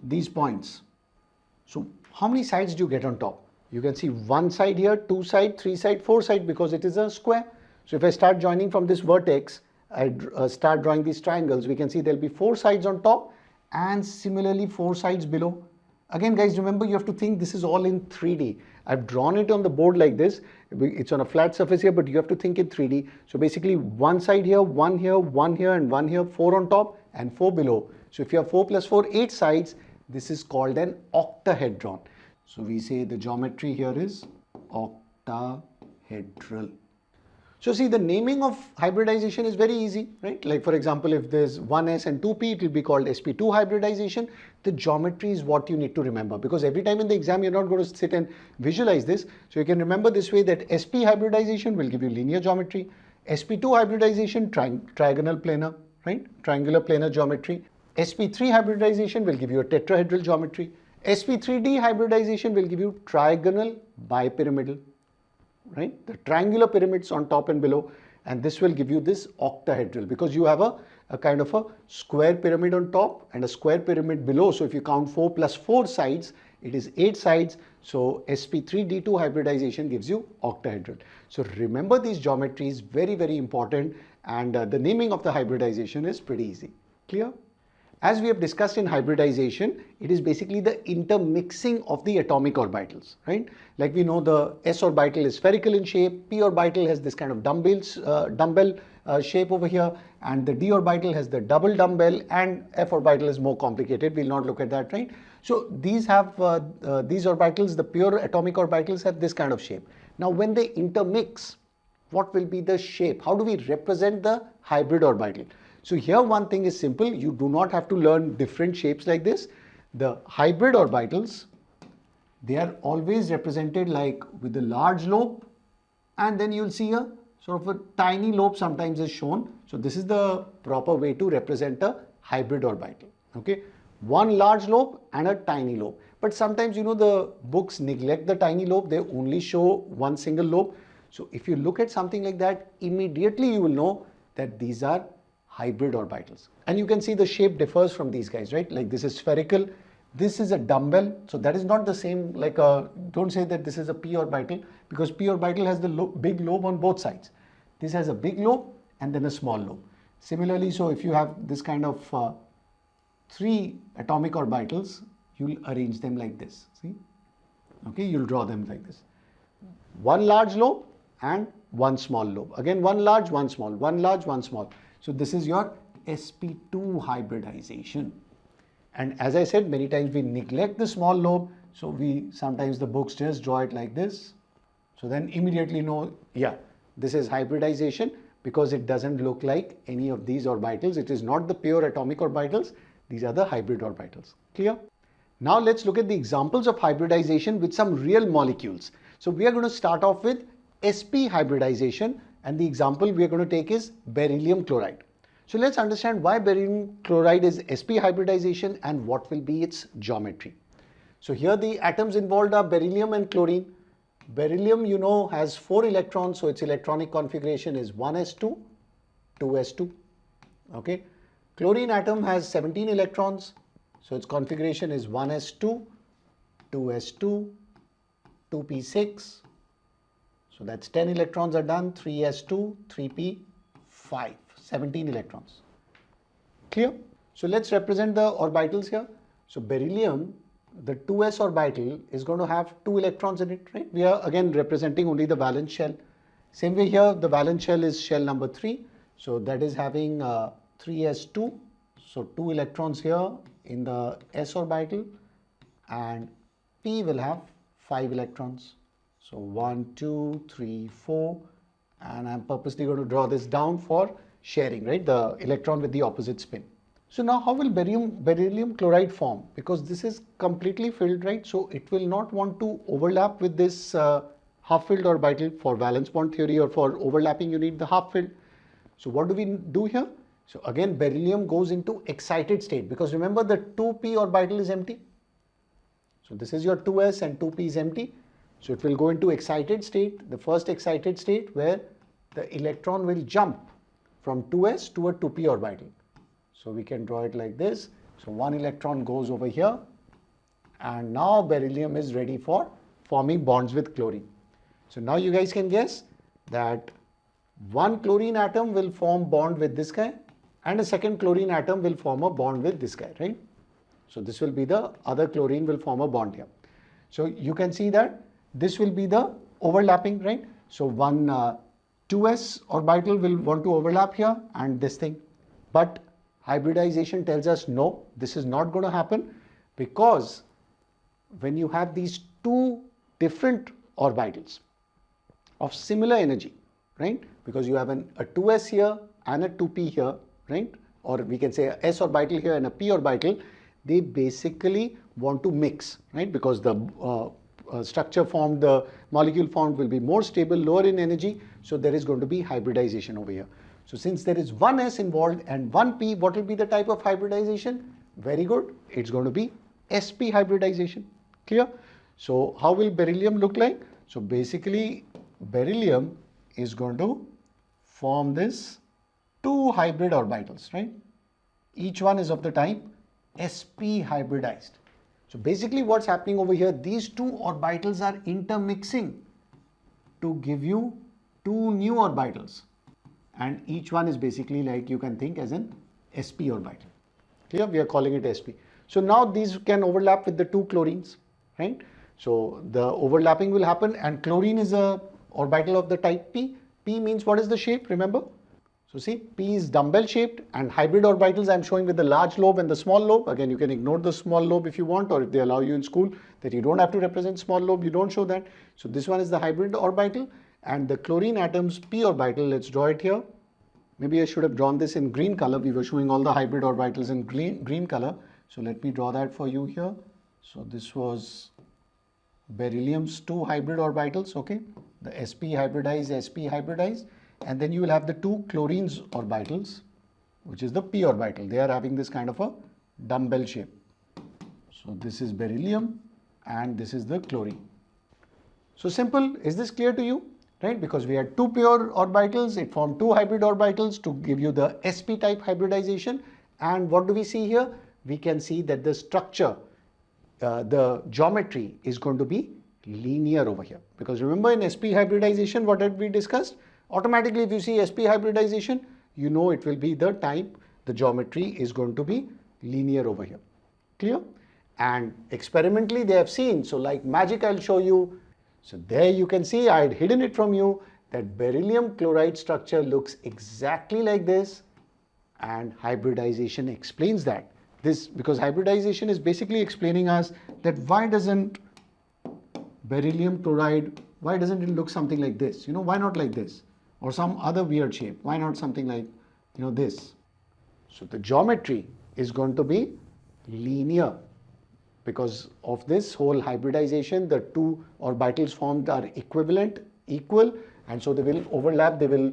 these points, so how many sides do you get on top? You can see one side here, 2 side, 3 side, 4 side, because it is a square. So if I start joining from this vertex, I start drawing these triangles, we can see there'll be 4 sides on top and similarly 4 sides below. Again guys, remember you have to think this is all in 3D. I've drawn it on the board like this. It's on a flat surface here, but you have to think in 3D. So basically one side here, one here, one here, and one here, 4 on top and 4 below. So if you have 4 plus 4, 8 sides, this is called an octahedron. So we say the geometry here is octahedral. So see, the naming of hybridization is very easy, right? Like for example, if there's 1s and 2p, it will be called sp2 hybridization. The geometry is what you need to remember, because every time in the exam, you're not going to sit and visualize this. So you can remember this way, that sp hybridization will give you linear geometry, sp2 hybridization, trigonal planar, right? Triangular planar geometry. sp3 hybridization will give you a tetrahedral geometry. sp3d hybridization will give you trigonal bipyramidal. Right, the triangular pyramids on top and below, and this will give you this octahedral, because you have a kind of a square pyramid on top and a square pyramid below. So if you count 4 plus 4 sides, it is 8 sides. So sp3d2 hybridization gives you octahedral. So remember these geometries, very, very important, and the naming of the hybridization is pretty easy. Clear? As we have discussed in hybridization, it is basically the intermixing of the atomic orbitals, right? Like we know the s orbital is spherical in shape, p orbital has this kind of dumbbell shape over here, and the d orbital has the double dumbbell, and f orbital is more complicated. We'll not look at that, right? So these have these orbitals, the pure atomic orbitals, have this kind of shape. Now when they intermix, what will be the shape? How do we represent the hybrid orbital? So here one thing is simple, you do not have to learn different shapes like this. The hybrid orbitals, they are always represented like with a large lobe, and then you'll see a sort of a tiny lobe sometimes is shown. So this is the proper way to represent a hybrid orbital. Okay, one large lobe and a tiny lobe. But sometimes, you know, the books neglect the tiny lobe, they only show one single lobe. So if you look at something like that, immediately you will know that these are hybrid orbitals. And you can see the shape differs from these guys, right? Like this is spherical, this is a dumbbell. So that is not the same, like don't say that this is a p orbital, because p orbital has the big lobe on both sides. This has a big lobe and then a small lobe. Similarly, so if you have this kind of 3 atomic orbitals, you'll arrange them like this, see? Okay, you'll draw them like this. One large lobe and one small lobe. Again, one large, one small, one large, one small. So this is your sp2 hybridization. And as I said, many times we neglect the small lobe. So sometimes the books just draw it like this. So then immediately know, yeah, this is hybridization, because it doesn't look like any of these orbitals. It is not the pure atomic orbitals. These are the hybrid orbitals. Clear? Now let's look at the examples of hybridization with some real molecules. So we are going to start off with sp hybridization. And the example we are going to take is beryllium chloride. So let's understand why beryllium chloride is sp hybridization and what will be its geometry. So here the atoms involved are beryllium and chlorine. Beryllium, you know, has 4 electrons, so its electronic configuration is 1s2, 2s2. Okay. Chlorine atom has 17 electrons, so its configuration is 1s2, 2s2, 2p6. So that's 10 electrons are done, 3s2, 3p5, 17 electrons. Clear? So let's represent the orbitals here. So beryllium, the 2s orbital is going to have 2 electrons in it, right? We are again representing only the valence shell. Same way here, the valence shell is shell number 3. So that is having 3s2. So 2 electrons here in the s orbital, and p will have 5 electrons. So 1, 2, 3, 4, and I'm purposely going to draw this down for sharing, right? The electron with the opposite spin. So now how will beryllium chloride form? Because this is completely filled, right? So it will not want to overlap with this half-filled orbital. For valence bond theory or for overlapping, you need the half-filled. So what do we do here? So again, beryllium goes into excited state, because remember the 2p orbital is empty. So this is your 2s and 2p is empty. So it will go into excited state, the first excited state where the electron will jump from 2s to a 2p orbital. So we can draw it like this. So one electron goes over here, and now beryllium is ready for forming bonds with chlorine. So now you guys can guess that one chlorine atom will form bond with this guy and a second chlorine atom will form a bond with this guy, right? So this will be the other chlorine will form a bond here. So you can see that this will be the overlapping, right? So one 2s orbital will want to overlap here and this thing. But hybridization tells us no, this is not going to happen, because when you have these two different orbitals of similar energy, right? Because you have a 2s here and a 2p here, right? Or we can say a s orbital here and a p orbital. They basically want to mix, right? Because the structure formed, the molecule formed will be more stable, lower in energy. So there is going to be hybridization over here. So since there is one s involved and one p, what will be the type of hybridization? Very good. It's going to be sp hybridization. Clear? So how will beryllium look like? So basically beryllium is going to form this two hybrid orbitals, right? Each one is of the type sp hybridized. So basically what's happening over here, these two orbitals are intermixing to give you two new orbitals, and each one is basically like you can think as an sp orbital. Clear? We are calling it sp. So now these can overlap with the two chlorines, right? So the overlapping will happen, and chlorine is a orbital of the type p. P means what is the shape, remember? So see, P is dumbbell shaped, and hybrid orbitals I am showing with the large lobe and the small lobe. Again, you can ignore the small lobe if you want, or if they allow you in school that you don't have to represent small lobe, you don't show that. So this one is the hybrid orbital, and the chlorine atoms p orbital, let's draw it here. Maybe I should have drawn this in green color. We were showing all the hybrid orbitals in green color. So let me draw that for you here. So this was beryllium's two hybrid orbitals, okay? The sp hybridize, and then you will have the two chlorines orbitals, which is the p orbital. They are having this kind of a dumbbell shape. So this is beryllium and this is the chlorine. So simple. Is this clear to you? Right? Because we had two pure orbitals, it formed two hybrid orbitals to give you the sp type hybridization. And what do we see here? We can see that the structure, the geometry is going to be linear over here. Because remember, in sp hybridization, what had we discussed? Automatically, if you see sp hybridization, you know it will be the type, the geometry is going to be linear over here. Clear? And experimentally they have seen, so like magic I'll show you. So there you can see, I had hidden it from you, that beryllium chloride structure looks exactly like this, and hybridization explains that. This, because hybridization is basically explaining us that why doesn't beryllium chloride, why doesn't it look something like this? You know, why not like this? Or some other weird shape. Why not something like, you know, this? So the geometry is going to be linear. Because of this whole hybridization, the two orbitals formed are equal, and so they will overlap, they will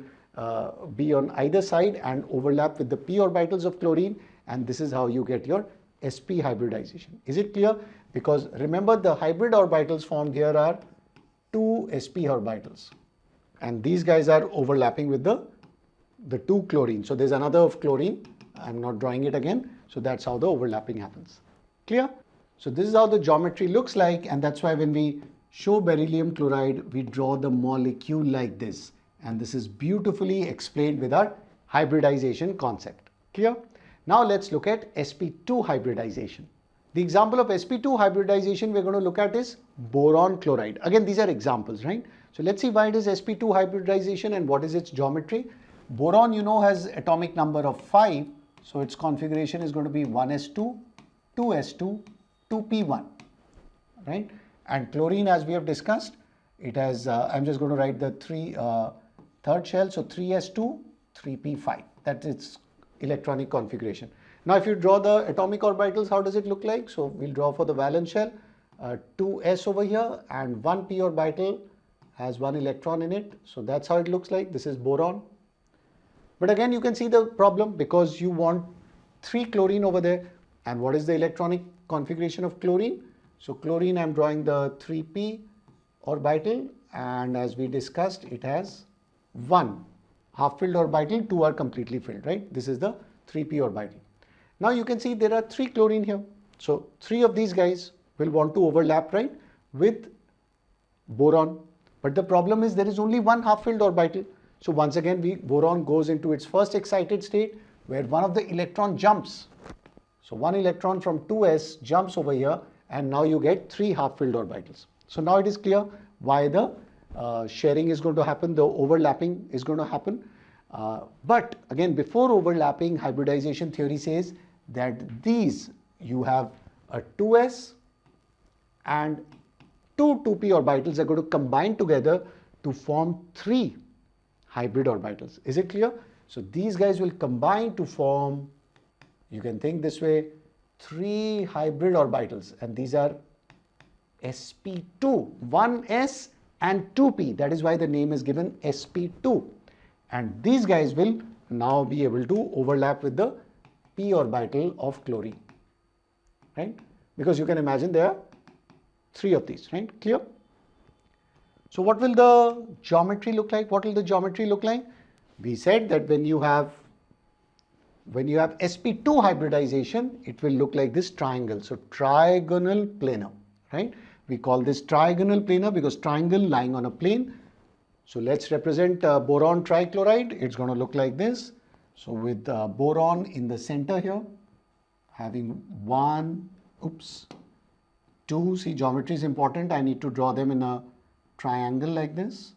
be on either side and overlap with the p orbitals of chlorine, and this is how you get your sp hybridization. Is it clear? Because remember, the hybrid orbitals formed here are two sp orbitals, and these guys are overlapping with the two chlorine. So there's another of chlorine, I'm not drawing it again, so that's how the overlapping happens. Clear? So this is how the geometry looks like, and that's why when we show beryllium chloride, we draw the molecule like this, and this is beautifully explained with our hybridization concept. Clear? Now let's look at sp2 hybridization. The example of sp2 hybridization we're going to look at is boron chloride. Again, these are examples, right? So let's see why it is sp2 hybridization and what is its geometry. Boron, you know, has atomic number of 5, so its configuration is going to be 1s2, 2s2, 2p1, right? And chlorine, as we have discussed, it has, I'm just going to write the third shell, so 3s2, 3p5. That's its electronic configuration. Now, if you draw the atomic orbitals, how does it look like? So we'll draw for the valence shell, 2s over here, and one p orbital has one electron in it. So that's how it looks like. This is boron. But again, you can see the problem, because you want 3 chlorine over there. And what is the electronic configuration of chlorine? So chlorine, I'm drawing the 3p orbital, and as we discussed, it has 1 half-filled orbital, 2 are completely filled, right? This is the 3p orbital. Now you can see there are 3 chlorine here. So 3 of these guys will want to overlap, right, with boron. But the problem is there is only 1 half-filled orbital. So once again, boron goes into its first excited state where one of the electron jumps. So 1 electron from 2s jumps over here, and now you get 3 half-filled orbitals. So now it is clear why the sharing is going to happen, the overlapping is going to happen. But again, before overlapping, hybridization theory says that these, you have a 2s and 2 2p orbitals are going to combine together to form 3 hybrid orbitals. Is it clear? So these guys will combine to form, you can think this way, 3 hybrid orbitals, and these are sp2, 1s and 2p. That is why the name is given sp2. And these guys will now be able to overlap with the p orbital of chlorine, right? Because you can imagine there are 3 of these, right? Clear? So what will the geometry look like? What will the geometry look like? We said that when you have sp2 hybridization, it will look like this triangle. So trigonal planar, right? We call this trigonal planar because triangle lying on a plane. So let's represent boron trichloride. It's going to look like this. So with boron in the center here, having 1, 2, see, geometry is important. I need to draw them in a triangle like this,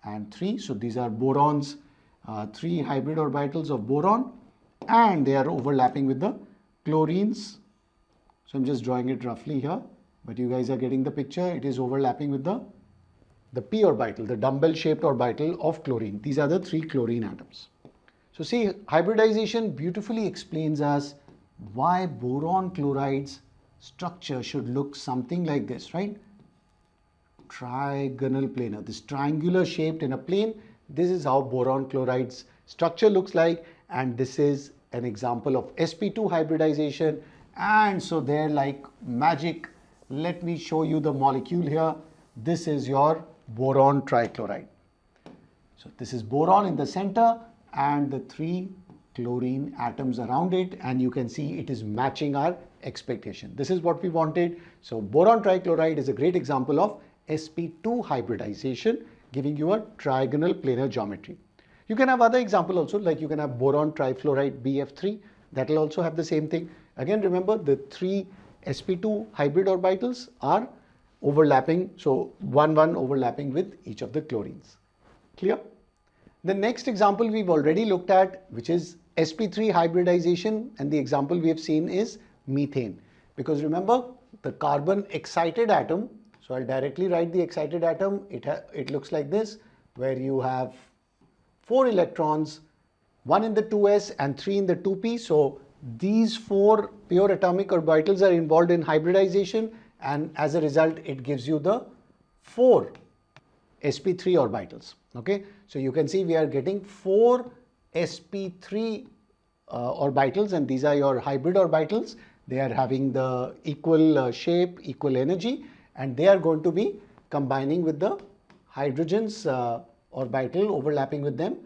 and 3. So these are borons, 3 hybrid orbitals of boron, and they are overlapping with the chlorines. So I'm just drawing it roughly here, but you guys are getting the picture. It is overlapping with the p orbital, the dumbbell shaped orbital of chlorine. These are the 3 chlorine atoms. So see, hybridization beautifully explains us why boron chloride's structure should look something like this, right? Trigonal planar, this triangular shaped in a plane. This is how boron chloride's structure looks like, and this is an example of sp2 hybridization. And so they're like magic. Let me show you the molecule here. This is your boron trichloride. So this is boron in the center and the 3 chlorine atoms around it, and you can see it is matching our expectation. This is what we wanted. So boron trichloride is a great example of sp2 hybridization, giving you a trigonal planar geometry. You can have other example also, like you can have boron trifluoride BF3. That will also have the same thing. Again, remember the 3 sp2 hybrid orbitals are overlapping, so 1 overlapping with each of the chlorines. Clear? The next example we've already looked at, which is sp3 hybridization, and the example we have seen is methane. Because remember, the carbon excited atom, so I'll directly write the excited atom. It looks like this, where you have 4 electrons, 1 in the 2s and 3 in the 2p. So these 4 pure atomic orbitals are involved in hybridization, and as a result it gives you the 4 sp3 orbitals. Okay, so you can see we are getting 4 sp3 orbitals, and these are your hybrid orbitals. They are having the equal shape, equal energy, and they are going to be combining with the hydrogen's orbital, overlapping with them,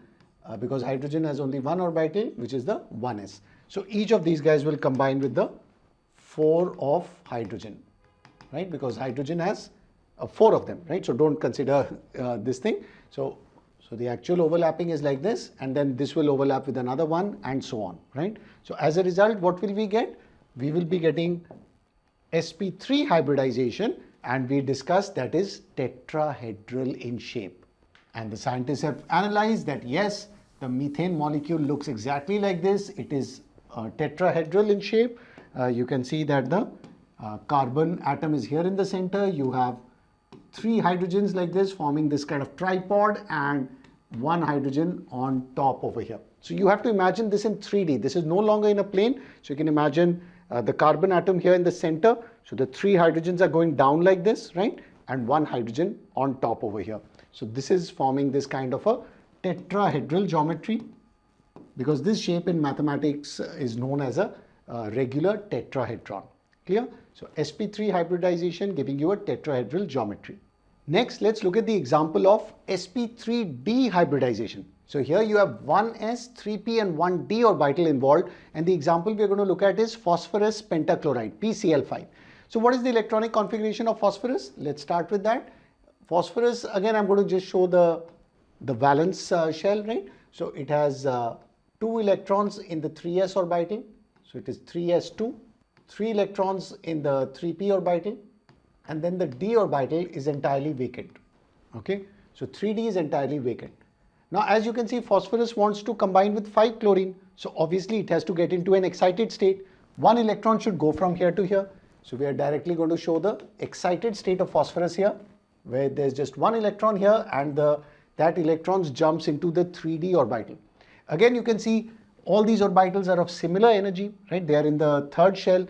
because hydrogen has only 1 orbital, which is the 1s. So each of these guys will combine with the 4 of hydrogen, right? Because hydrogen has 4 of them, right? So don't consider this thing. So the actual overlapping is like this, and then this will overlap with another one, and so on, right? So as a result, what will we get? We will be getting sp3 hybridization, and we discussed that is tetrahedral in shape. And the scientists have analyzed that yes, the methane molecule looks exactly like this. It is tetrahedral in shape. You can see that the carbon atom is here in the center. You have 3 hydrogens like this forming this kind of tripod, and 1 hydrogen on top over here. So you have to imagine this in 3D. This is no longer in a plane. So you can imagine the carbon atom here in the center. So the 3 hydrogens are going down like this, right? And 1 hydrogen on top over here. So this is forming this kind of a tetrahedral geometry, because this shape in mathematics is known as a regular tetrahedron. Clear? So sp3 hybridization giving you a tetrahedral geometry. Next, let's look at the example of sp3d hybridization. So here you have one s, 3p and one d orbital involved, and the example we are going to look at is phosphorus pentachloride, PCl5. So what is the electronic configuration of phosphorus? Let's start with that. Phosphorus, again I'm going to just show the valence shell, right? So it has 2 electrons in the 3s orbital, so it is 3s2, 3 electrons in the 3p orbital, and then the d orbital is entirely vacant. Okay, so 3d is entirely vacant. Now as you can see, phosphorus wants to combine with 5 chlorine, so obviously it has to get into an excited state. 1 electron should go from here to here, so we are directly going to show the excited state of phosphorus here, where there's just 1 electron here, and that electron jumps into the 3d orbital. Again, you can see all these orbitals are of similar energy, right? They are in the third shell,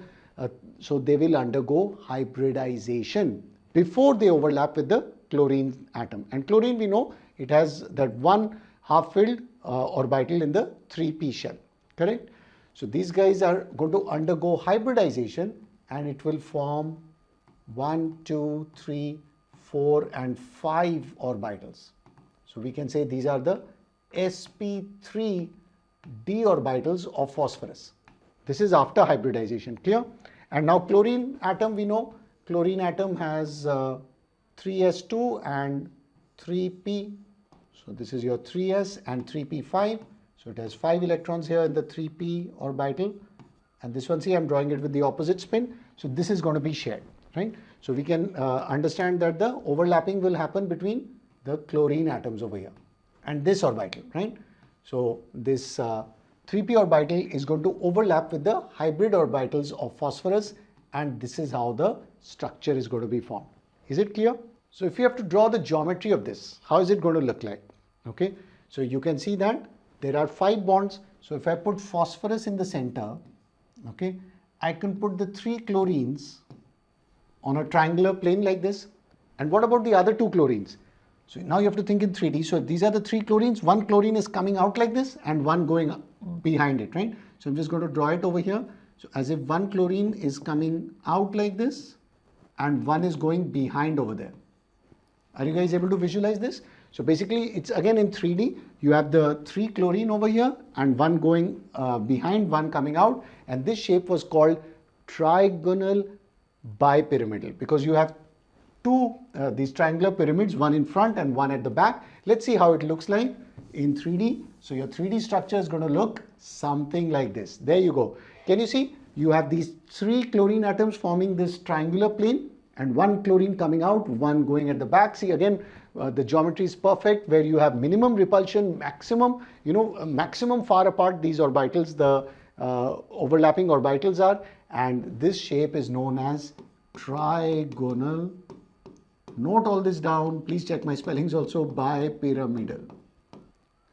so they will undergo hybridization before they overlap with the chlorine atom. And chlorine, we know it has that one half-filled orbital in the 3p shell, correct? So these guys are going to undergo hybridization, and it will form 1, 2, 3, 4 and 5 orbitals. So we can say these are the sp3 d orbitals of phosphorus. This is after hybridization, clear? And now chlorine atom, we know chlorine atom has 3s2 and 3p. So this is your 3s and 3p5. So it has 5 electrons here in the 3p orbital. And this one, see, I'm drawing it with the opposite spin. So this is going to be shared, right? So we can understand that the overlapping will happen between the chlorine atoms over here and this orbital, right? So this 3p orbital is going to overlap with the hybrid orbitals of phosphorus, and this is how the structure is going to be formed. Is it clear? So if you have to draw the geometry of this, how is it going to look like? Okay, so you can see that there are 5 bonds. So if I put phosphorus in the center, okay, I can put the 3 chlorines on a triangular plane like this. And what about the other 2 chlorines? So now you have to think in 3D. So these are the 3 chlorines. 1 chlorine is coming out like this and 1 going behind it, right? So I'm just going to draw it over here. So as if 1 chlorine is coming out like this and 1 is going behind over there. Are you guys able to visualize this? So basically it's again in 3D. You have the 3 chlorine over here and 1 going behind, 1 coming out. And this shape was called trigonal bipyramidal because you have these triangular pyramids, one in front and one at the back. Let's see how it looks like in 3D. So your 3D structure is going to look something like this. There you go. Can you see? You have these 3 chlorine atoms forming this triangular plane and 1 chlorine coming out, 1 going at the back. See again, the geometry is perfect where you have minimum repulsion, maximum, maximum far apart these orbitals, the overlapping orbitals are, and this shape is known as trigonal. Note all this down. Please check my spellings also. Bipyramidal.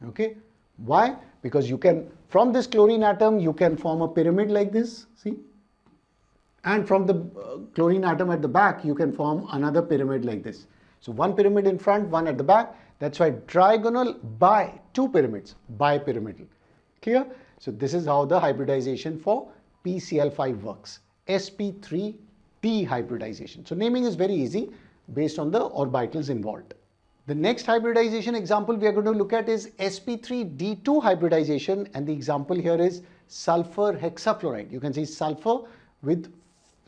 Okay. Why? Because you can, from this chlorine atom, you can form a pyramid like this. See? And from the chlorine atom at the back, you can form another pyramid like this. So 1 pyramid in front, 1 at the back. That's why trigonal by 2 pyramids. Bipyramidal. Clear? So this is how the hybridization for PCl5 works. sp3 dehybridization. So naming is very easy based on the orbitals involved. The next hybridization example we are going to look at is sp3d2 hybridization, and the example here is sulfur hexafluoride. You can see sulfur with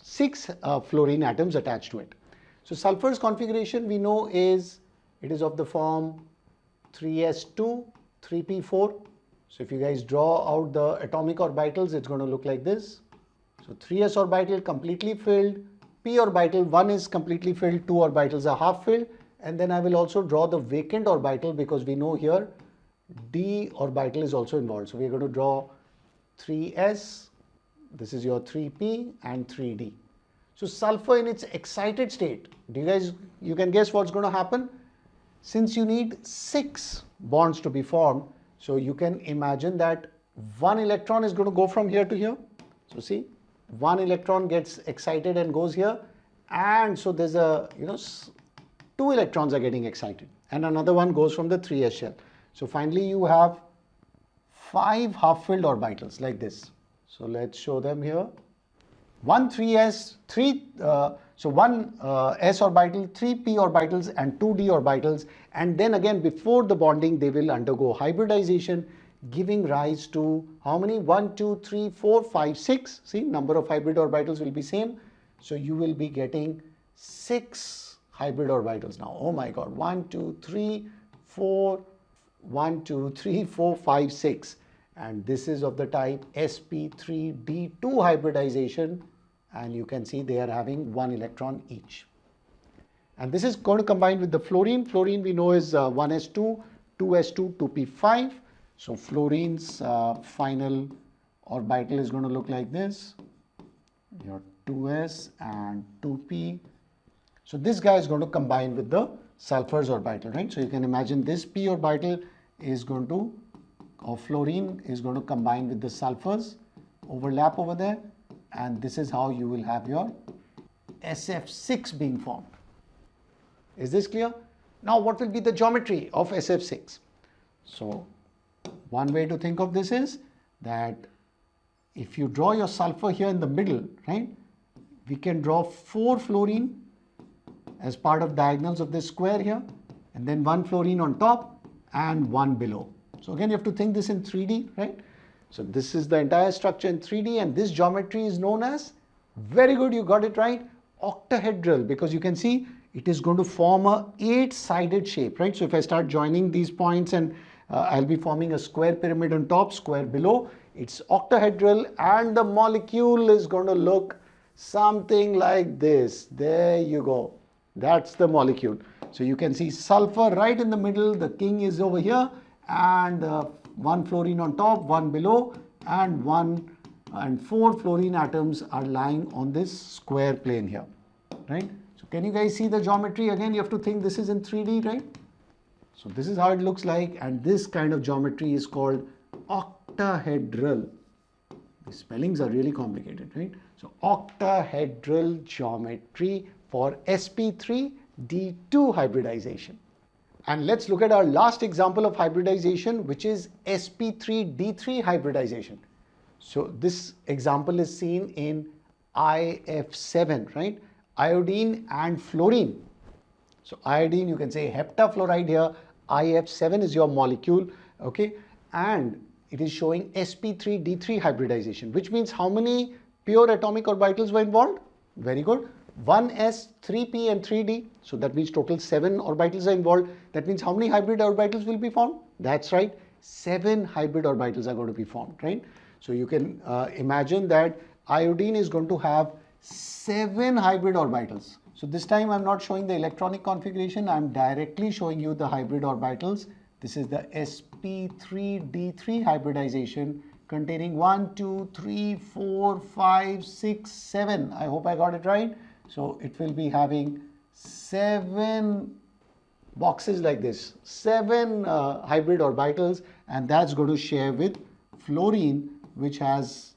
6 fluorine atoms attached to it. So sulfur's configuration we know is, it is of the form 3s2, 3p4. So if you guys draw out the atomic orbitals, it's going to look like this. So 3s orbital completely filled, p orbital 1 is completely filled, 2 orbitals are half filled, and then I will also draw the vacant orbital because we know here d orbital is also involved. So we are going to draw 3s, this is your 3p and 3d. So sulfur in its excited state, you can guess what's going to happen? Since you need 6 bonds to be formed, so you can imagine that 1 electron is going to go from here to here. So see, 1 electron gets excited and goes here, and so there's a 2 electrons are getting excited and another one goes from the 3s shell. So finally you have 5 half-filled orbitals like this. So let's show them here. one 3s, one s orbital, 3 p orbitals and 2 d orbitals, and then again before the bonding they will undergo hybridization, giving rise to how many? 1, 2, 3, 4, 5, 6. See, number of hybrid orbitals will be same. So you will be getting 6 hybrid orbitals now. Oh my God, 1, 2, 3, 4, 1, 2, 3, 4, 5, 6. And this is of the type sp3d2 hybridization, and you can see they are having 1 electron each. And this is going to combine with the fluorine. Fluorine we know is 1s2, 2s2, 2p5. So fluorine's final orbital is going to look like this. Your 2s and 2p. So this guy is going to combine with the sulfur's orbital, right? So you can imagine this p orbital is going to, or fluorine is going to combine with the sulfurs, overlap over there, and this is how you will have your SF6 being formed. Is this clear? Now what will be the geometry of SF6? So one way to think of this is that if you draw your sulfur here in the middle, right, we can draw 4 fluorine as part of diagonals of this square here, and then 1 fluorine on top and 1 below. So again, you have to think this in 3D, right? So this is the entire structure in 3D, and this geometry is known as, very good, you got it right, octahedral, because you can see it is going to form a 8-sided shape, right? So if I start joining these points and I'll be forming a square pyramid on top, square below, it's octahedral, and the molecule is going to look something like this. There you go. That's the molecule. So you can see sulfur right in the middle, the king is over here, and 1 fluorine on top, 1 below, and 4 fluorine atoms are lying on this square plane here, right? So can you guys see the geometry? Again, you have to think this is in 3D, right? So this is how it looks like, and this kind of geometry is called octahedral. The spellings are really complicated, right? So octahedral geometry for sp3d2 hybridization. And let's look at our last example of hybridization, which is sp3d3 hybridization. So this example is seen in IF7, right? Iodine and fluorine. So iodine, you can say heptafluoride here. IF7 is your molecule, okay? And it is showing sp3d3 hybridization, which means how many pure atomic orbitals were involved? Very good. 1s, 3p and 3d. So that means total 7 orbitals are involved. That means how many hybrid orbitals will be formed? That's right, 7 hybrid orbitals are going to be formed, right? So you can imagine that iodine is going to have 7 hybrid orbitals. So this time I'm not showing the electronic configuration, I'm directly showing you the hybrid orbitals. This is the sp3d3 hybridization containing 1, 2, 3, 4, 5, 6, 7. I hope I got it right. So it will be having 7 boxes like this, 7 hybrid orbitals, and that's going to share with fluorine, which has,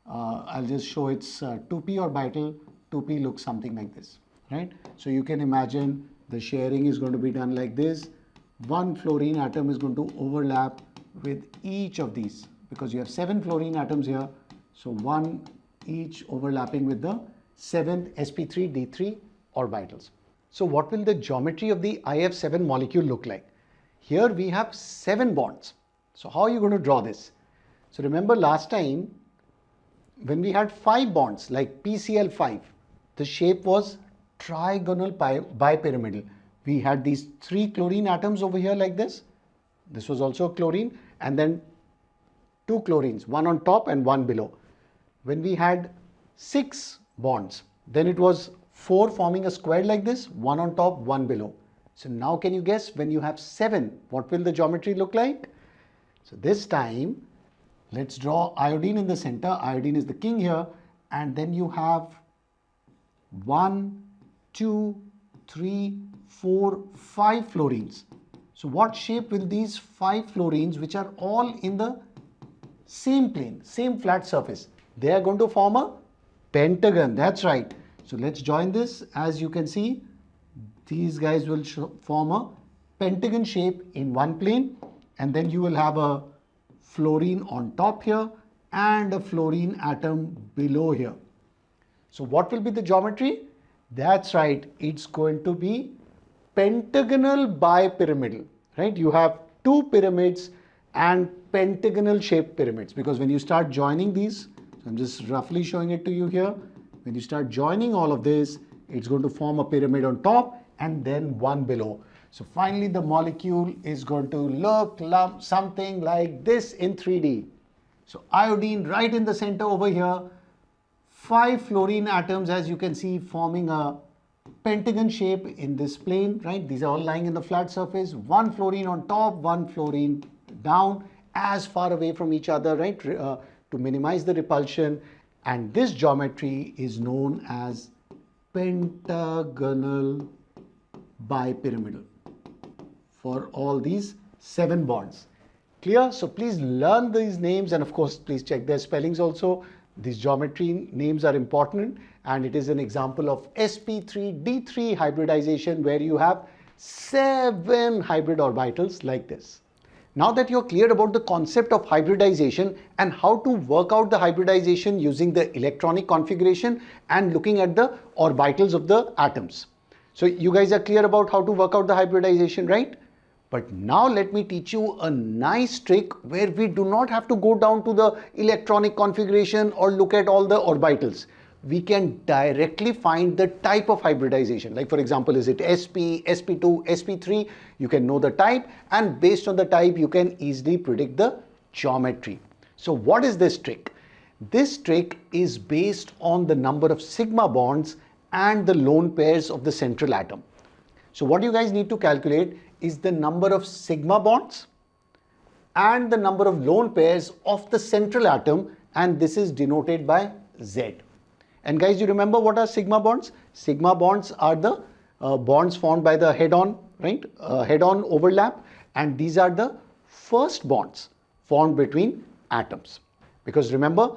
I'll just show its 2p orbital. 2p looks something like this, right? So you can imagine the sharing is going to be done like this. 1 fluorine atom is going to overlap with each of these, because you have 7 fluorine atoms here. So 1 each overlapping with the 7th sp3d3 orbitals. So what will the geometry of the IF7 molecule look like? Here we have 7 bonds. So how are you going to draw this? So remember last time when we had 5 bonds like PCl5, the shape was trigonal bipyramidal. We had these 3 chlorine atoms over here like this. This was also a chlorine, and then 2 chlorines, 1 on top and 1 below. When we had 6 bonds, then it was 4 forming a square like this, 1 on top, 1 below. So now can you guess when you have 7, what will the geometry look like? So this time, let's draw iodine in the center. Iodine is the king here, and then you have 1, 2, 3, 4, 5 fluorines. So what shape will these 5 fluorines, which are all in the same plane, same flat surface, they are going to form a pentagon. That's right. So let's join this. As you can see, these guys will form a pentagon shape in one plane, and then you will have a fluorine on top here and a fluorine atom below here. So what will be the geometry? That's right, it's going to be pentagonal bipyramidal, right? You have two pyramids and pentagonal shaped pyramids, because when you start joining these, so I'm just roughly showing it to you here, when you start joining all of this, it's going to form a pyramid on top and then one below. So finally the molecule is going to look something like this in 3D. So iodine right in the center over here, 5 fluorine atoms, as you can see, forming a pentagon shape in this plane, right? These are all lying in the flat surface. 1 fluorine on top, 1 fluorine down, as far away from each other, right? To minimize the repulsion. And this geometry is known as pentagonal bipyramidal for all these 7 bonds. Clear? So please learn these names, and of course please check their spellings also. These geometry names are important, and it is an example of sp3d3 hybridization, where you have 7 hybrid orbitals like this. Now that you're clear about the concept of hybridization and how to work out the hybridization using the electronic configuration and looking at the orbitals of the atoms. So you guys are clear about how to work out the hybridization, right? But now let me teach you a nice trick where we do not have to go down to the electronic configuration or look at all the orbitals. We can directly find the type of hybridization. Like for example, is it sp, sp2, sp3? You can know the type, and based on the type, you can easily predict the geometry. So what is this trick? This trick is based on the number of sigma bonds and the lone pairs of the central atom. So what you guys need to calculate is the number of sigma bonds and the number of lone pairs of the central atom, and this is denoted by Z. And guys, you remember what are sigma bonds? Sigma bonds are the bonds formed by the head-on, right? Head-on overlap, and these are the first bonds formed between atoms. Because remember,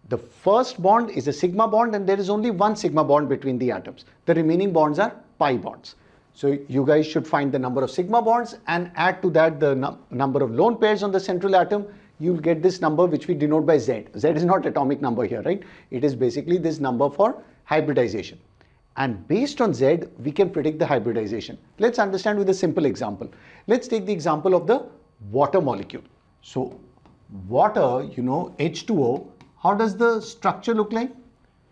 the first bond is a sigma bond, and there is only one sigma bond between the atoms. The remaining bonds are pi bonds. So you guys should find the number of sigma bonds and add to that the number of lone pairs on the central atom. You'll get this number, which we denote by Z. Z is not atomic number here, right? It is basically this number for hybridization. And based on Z, we can predict the hybridization. Let's understand with a simple example. Let's take the example of the water molecule. So water, you know, H2O, how does the structure look like?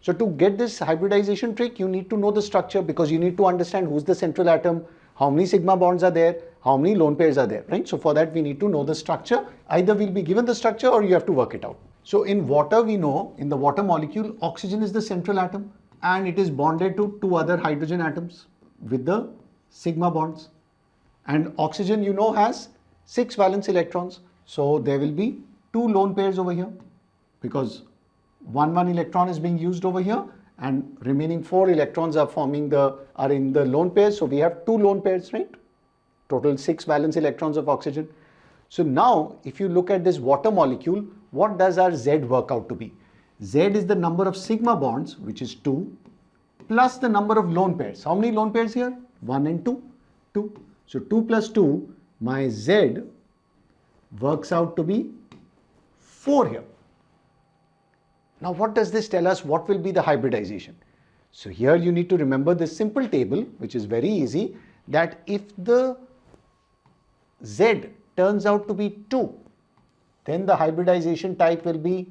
So to get this hybridization trick, you need to know the structure, because you need to understand who's the central atom, how many sigma bonds are there, how many lone pairs are there, right? So for that, we need to know the structure. Either we'll be given the structure or you have to work it out. So in water, we know in the water molecule, oxygen is the central atom, and it is bonded to 2 other hydrogen atoms with the sigma bonds. And oxygen, you know, has 6 valence electrons. So there will be 2 lone pairs over here, because 1 electron is being used over here, and remaining 4 electrons are in the lone pairs. So we have 2 lone pairs, right? Total 6 valence electrons of oxygen. So now if you look at this water molecule, what does our Z work out to be? Z is the number of sigma bonds, which is 2, plus the number of lone pairs. How many lone pairs here? 1 and 2. 2. So 2 plus 2, my Z works out to be 4 here. Now what does this tell us? What will be the hybridization? So here you need to remember this simple table, which is very easy, that if the Z turns out to be 2, then the hybridization type will be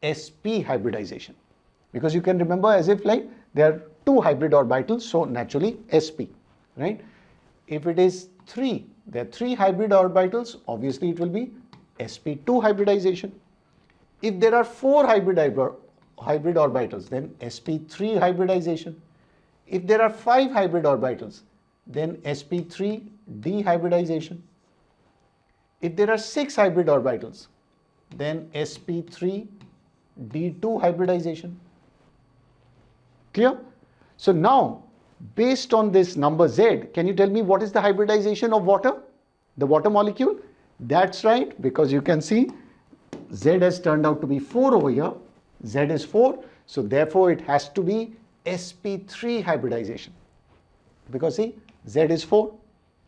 sp hybridization. Because you can remember as if like there are 2 hybrid orbitals, so naturally sp, right? If it is 3, there are 3 hybrid orbitals, obviously it will be sp2 hybridization. If there are 4 hybrid orbitals, then sp3 hybridization. If there are 5 hybrid orbitals, then sp3 dehybridization. If there are 6 hybrid orbitals, then sp3 d2 hybridization. Clear? So now, based on this number Z, can you tell me what is the hybridization of water? The water molecule? That's right, because you can see Z has turned out to be 4 over here. Z is 4, so therefore it has to be sp3 hybridization, because see, Z is 4.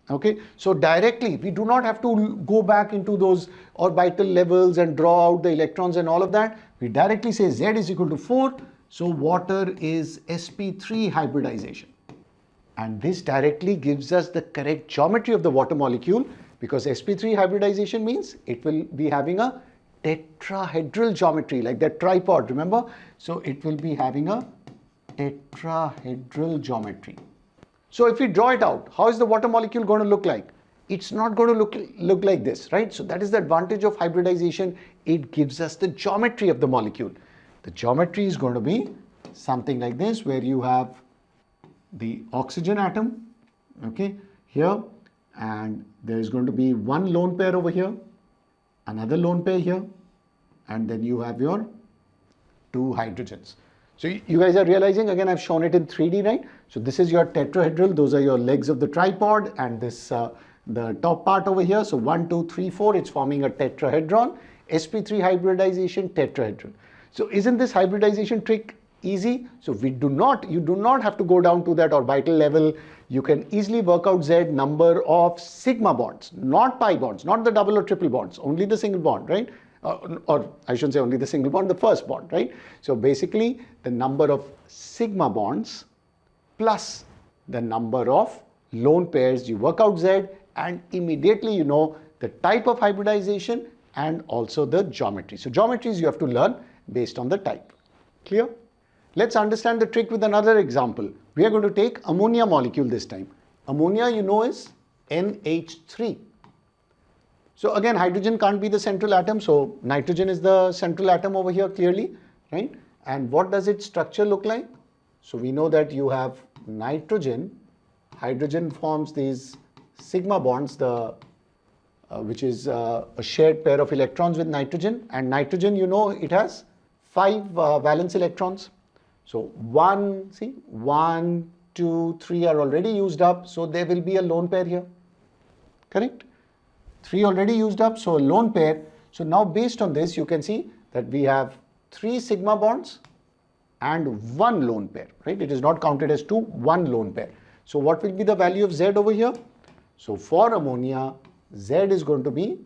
Okay, so directly we do not have to go back into those orbital levels and draw out the electrons and all of that. We directly say Z is equal to 4, So water is sp3 hybridization. And this directly gives us the correct geometry of the water molecule, because sp3 hybridization means it will be having a tetrahedral geometry, like that tripod, remember? So it will be having a tetrahedral geometry. So if we draw it out, how is the water molecule going to look like? It's not going to look like this, right? So that is the advantage of hybridization. It gives us the geometry of the molecule. The geometry is going to be something like this, where you have the oxygen atom, okay, here, and there is going to be one lone pair over here, another lone pair here, and then you have your two hydrogens. So you guys are realizing, again, I've shown it in 3D, right? So this is your tetrahedral, those are your legs of the tripod, and this the top part over here. So 1, 2, 3, 4, it's forming a tetrahedron. sp3 hybridization, tetrahedral. So isn't this hybridization trick easy? So you do not have to go down to that orbital level. You can easily work out Z number of sigma bonds, not pi bonds, not the double or triple bonds, only the single bond, right? Or I shouldn't say only the single bond, the first bond, right? So basically the number of sigma bonds plus the number of lone pairs, you work out Z, and immediately you know the type of hybridization and also the geometry. So geometries you have to learn based on the type. Clear? Let's understand the trick with another example. We are going to take ammonia molecule this time. Ammonia, you know, is NH3. So again, hydrogen can't be the central atom, so nitrogen is the central atom over here clearly, right? And what does its structure look like? So we know that you have nitrogen, hydrogen forms these sigma bonds, which is a shared pair of electrons with nitrogen, and nitrogen, you know, it has 5 valence electrons. So 1, 2, 3 are already used up, so there will be a lone pair here, correct? 3 already used up, so a lone pair. So now based on this, you can see that we have 3 sigma bonds and 1 lone pair, right? It is not counted as 2, 1 lone pair. So what will be the value of Z over here? So for ammonia, Z is going to be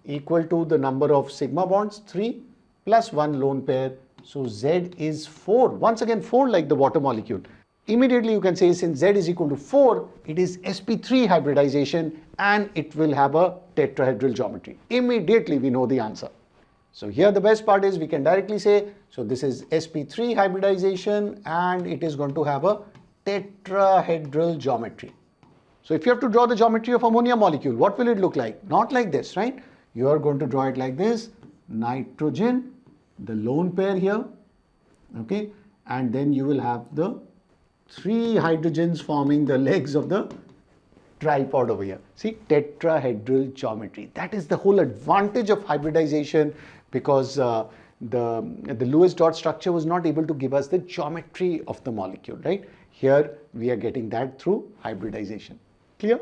equal to the number of sigma bonds, 3, plus 1 lone pair. So Z is 4, once again 4 like the water molecule. Immediately you can say, since Z is equal to 4, it is sp3 hybridization and it will have a tetrahedral geometry. Immediately we know the answer. So here the best part is we can directly say, so this is sp3 hybridization and it is going to have a tetrahedral geometry. So if you have to draw the geometry of ammonia molecule, what will it look like? Not like this, right? You are going to draw it like this, nitrogen, the lone pair here, okay, and then you will have the 3 hydrogens forming the legs of the tripod over here. See, tetrahedral geometry. That is the whole advantage of hybridization, because the Lewis dot structure was not able to give us the geometry of the molecule, right? Here we are getting that through hybridization. Clear?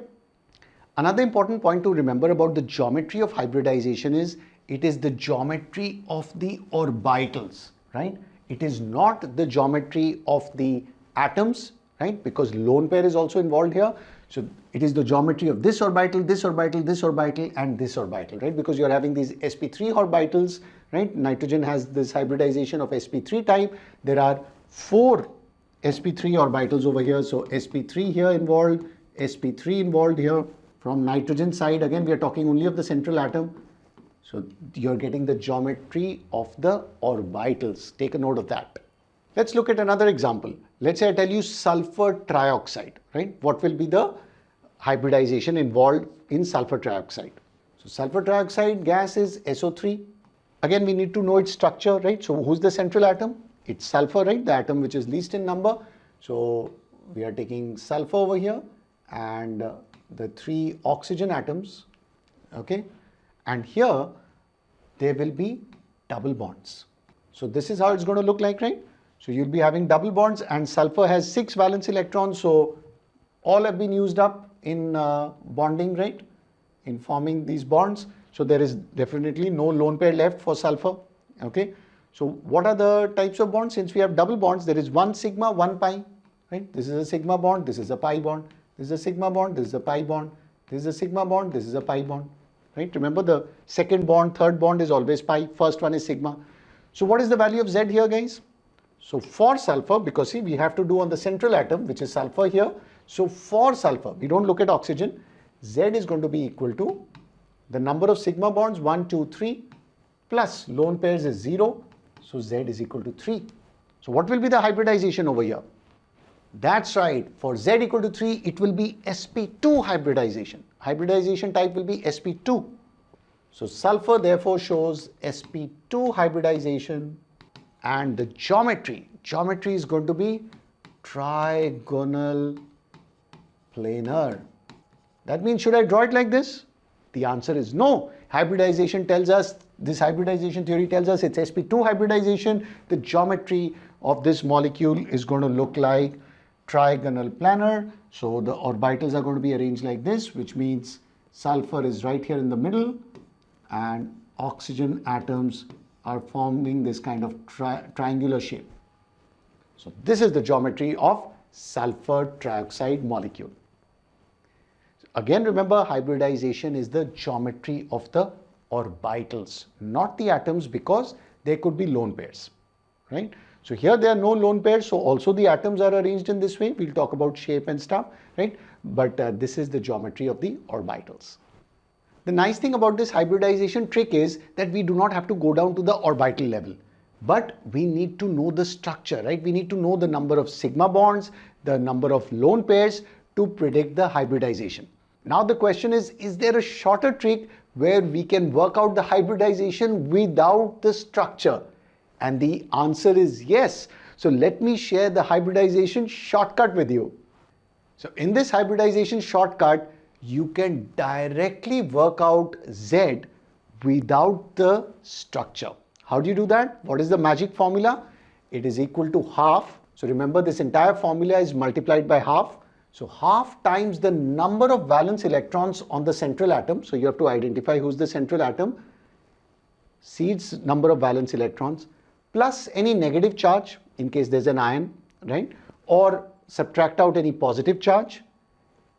Another important point to remember about the geometry of hybridization is it is the geometry of the orbitals, right? It is not the geometry of the atoms, right? Because lone pair is also involved here. So it is the geometry of this orbital, this orbital, this orbital, and this orbital, right? Because you're having these sp3 orbitals, right? Nitrogen has this hybridization of sp3 type. There are 4 sp3 orbitals over here. So sp3 here involved, sp3 involved here. From nitrogen side, again, we are talking only of the central atom. So you're getting the geometry of the orbitals. Take a note of that. Let's look at another example. Let's say I tell you sulfur trioxide, right? What will be the hybridization involved in sulfur trioxide? So sulfur trioxide gas is SO3. Again, we need to know its structure, right? So who's the central atom? It's sulfur, right? The atom which is least in number. So we are taking sulfur over here and the 3 oxygen atoms, okay? And here there will be double bonds. So this is how it's going to look like, right? So you'll be having double bonds, and sulfur has 6 valence electrons. So all have been used up in bonding, right? In forming these bonds. So there is definitely no lone pair left for sulfur, okay? So what are the types of bonds? Since we have double bonds, there is 1 sigma, 1 pi, right? This is a sigma bond, this is a pi bond. This is a sigma bond, this is a pi bond. This is a sigma bond, this is a pi bond, right? Remember, the second bond, third bond is always pi, first one is sigma. So what is the value of Z here, guys? So for sulfur, because see, we have to do on the central atom, which is sulfur here. So for sulfur, we don't look at oxygen. Z is going to be equal to the number of sigma bonds, 1, 2, 3, plus lone pairs is 0. So Z is equal to 3. So what will be the hybridization over here? That's right. For Z equal to 3, it will be sp2 hybridization. Hybridization type will be sp2. So sulfur therefore shows sp2 hybridization, and the geometry is going to be trigonal planar. That means, should I draw it like this? The answer is no. Hybridization tells us, this hybridization theory tells us it's sp2 hybridization. The geometry of this molecule is going to look like trigonal planar. So the orbitals are going to be arranged like this, which means sulfur is right here in the middle and oxygen atoms are forming this kind of triangular shape. So this is the geometry of sulfur trioxide molecule. Again, remember, hybridization is the geometry of the orbitals, not the atoms, because there could be lone pairs, right? So here there are no lone pairs, so also the atoms are arranged in this way. We'll talk about shape and stuff, right? But this is the geometry of the orbitals. The nice thing about this hybridization trick is that we do not have to go down to the orbital level, but we need to know the structure, right? We need to know the number of sigma bonds, the number of lone pairs to predict the hybridization. Now the question is there a shorter trick where we can work out the hybridization without the structure? And the answer is yes. So let me share the hybridization shortcut with you. So in this hybridization shortcut, you can directly work out Z without the structure. How do you do that? What is the magic formula? It is equal to half. So remember, this entire formula is multiplied by half. So half times the number of valence electrons on the central atom. So you have to identify who's the central atom. C's number of valence electrons plus any negative charge in case there's an ion, right? Or subtract out any positive charge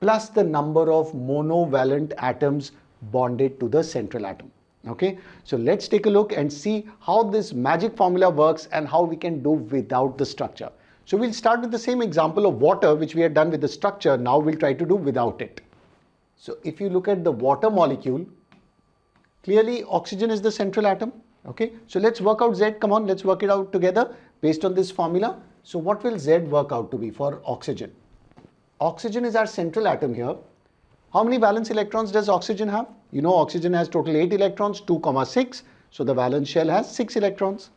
plus the number of monovalent atoms bonded to the central atom. Okay, so let's take a look and see how this magic formula works and how we can do without the structure. So we'll start with the same example of water, which we had done with the structure. Now we'll try to do without it. So if you look at the water molecule, clearly oxygen is the central atom. Okay, so let's work out Z. Come on, let's work it out together based on this formula. So what will Z work out to be for oxygen? Oxygen is our central atom here. How many valence electrons does oxygen have? You know, oxygen has total 8 electrons, 2, 6. So the valence shell has 6 electrons.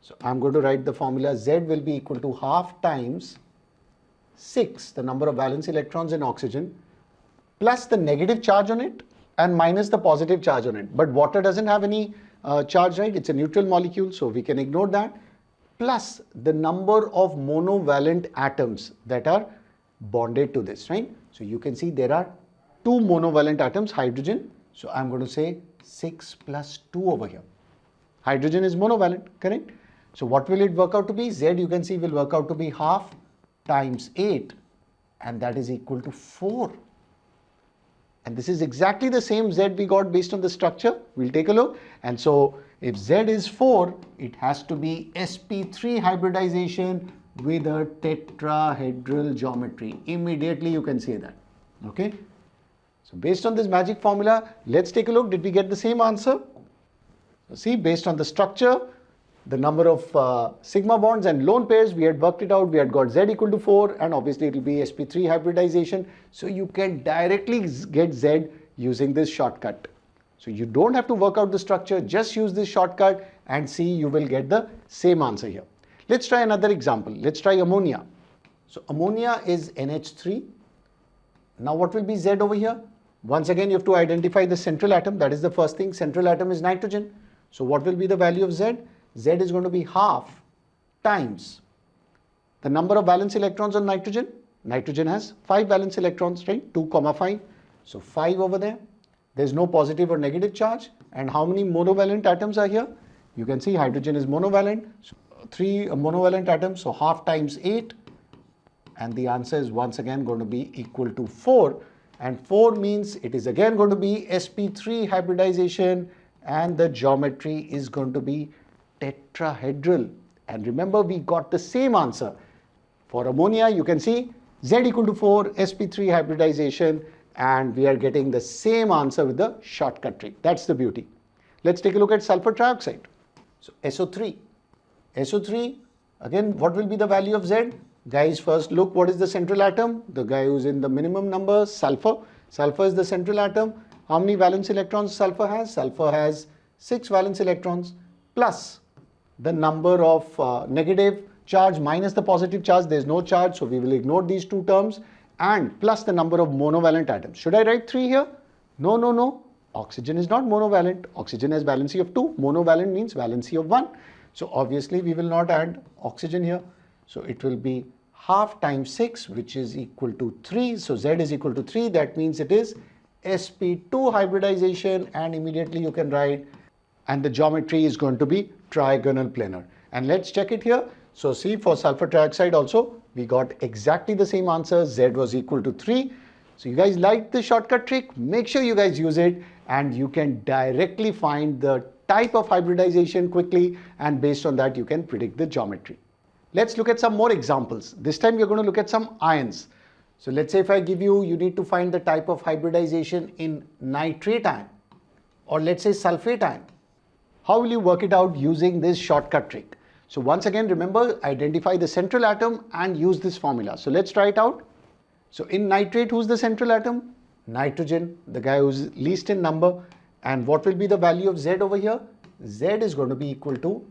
So I'm going to write the formula Z will be equal to half times 6, the number of valence electrons in oxygen, plus the negative charge on it and minus the positive charge on it. But water doesn't have any charge, right? It's a neutral molecule, so we can ignore that. Plus the number of monovalent atoms that are bonded to this, right? So you can see there are 2 monovalent atoms, hydrogen. So I'm going to say 6 plus 2 over here. Hydrogen is monovalent, correct? So what will it work out to be? Z, you can see, will work out to be half times 8, and that is equal to 4. And this is exactly the same Z we got based on the structure. We'll take a look. And so if Z is 4, it has to be sp3 hybridization with a tetrahedral geometry. Immediately you can say that. Okay. So based on this magic formula, let's take a look. Did we get the same answer? So see, based on the structure, the number of sigma bonds and lone pairs, we had worked it out. We had got Z equal to 4, and obviously it will be sp3 hybridization. So you can directly get Z using this shortcut. So you don't have to work out the structure, just use this shortcut and see, you will get the same answer here. Let's try another example. Let's try ammonia. So ammonia is NH3. Now what will be Z over here? Once again, you have to identify the central atom. That is the first thing. Central atom is nitrogen. So what will be the value of Z? Z is going to be half times the number of valence electrons on nitrogen. Nitrogen has 5 valence electrons, right? 2, 5. So 5 over there. There's no positive or negative charge. And how many monovalent atoms are here? You can see hydrogen is monovalent. So 3 monovalent atoms, so half times 8. And the answer is once again going to be equal to 4. And 4 means it is again going to be sp3 hybridization, and the geometry is going to be tetrahedral. And remember, we got the same answer. For ammonia, you can see Z equal to 4, sp3 hybridization, and we are getting the same answer with the shortcut trick. That's the beauty. Let's take a look at sulfur trioxide. So SO3. SO3, again, what will be the value of Z? Guys, first look, what is the central atom? The guy who's in the minimum number, sulfur. Sulfur is the central atom. How many valence electrons sulfur has? Sulfur has 6 valence electrons plus the number of negative charge minus the positive charge. There's no charge, so we will ignore these two terms, and plus the number of monovalent atoms. Should I write 3 here? No, no, no. Oxygen is not monovalent. Oxygen has valency of 2. Monovalent means valency of 1. So obviously we will not add oxygen here. So it will be half times 6, which is equal to 3. So Z is equal to 3. That means it is sp2 hybridization, and immediately you can write, and the geometry is going to be trigonal planar. And let's check it here. So see, for sulfur trioxide also, we got exactly the same answer. Z was equal to 3. So you guys like the shortcut trick? Make sure you guys use it, and you can directly find the type of hybridization quickly, and based on that you can predict the geometry. Let's look at some more examples. This time we're going to look at some ions. So let's say if I give you, you need to find the type of hybridization in nitrate ion, or let's say sulfate ion. How will you work it out using this shortcut trick? So once again, remember, identify the central atom and use this formula. So let's try it out. So in nitrate, who's the central atom? Nitrogen, the guy who's least in number. And what will be the value of Z over here? Z is going to be equal to,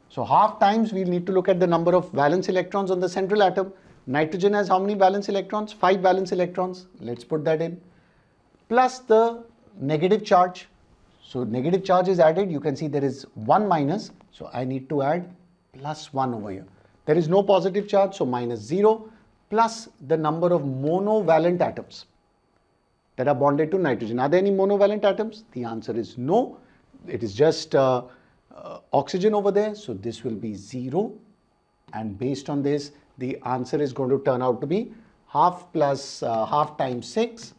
so half times we'll need to look at the number of valence electrons on the central atom. Nitrogen has how many valence electrons? 5 valence electrons. Let's put that in. Plus the negative charge. So negative charge is added. You can see there is 1 minus. So I need to add plus 1 over here. There is no positive charge, so minus 0, plus the number of monovalent atoms that are bonded to nitrogen. Are there any monovalent atoms? The answer is no. It is just oxygen over there. So this will be 0. And based on this, the answer is going to turn out to be half plus half times 6,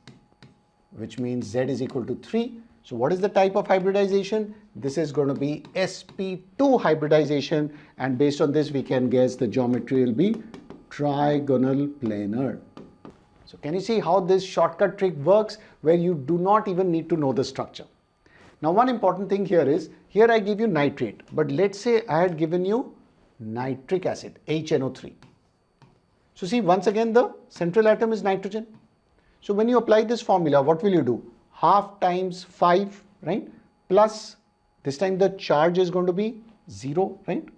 which means Z is equal to 3. So what is the type of hybridization? This is going to be sp2 hybridization, and based on this we can guess the geometry will be trigonal planar. So can you see how this shortcut trick works, where you do not even need to know the structure? Now one important thing here is, here I give you nitrate, but let's say I had given you nitric acid, HNO3. So see, once again the central atom is nitrogen. So when you apply this formula, what will you do? Half times 5, right? Plus, this time the charge is going to be 0, right?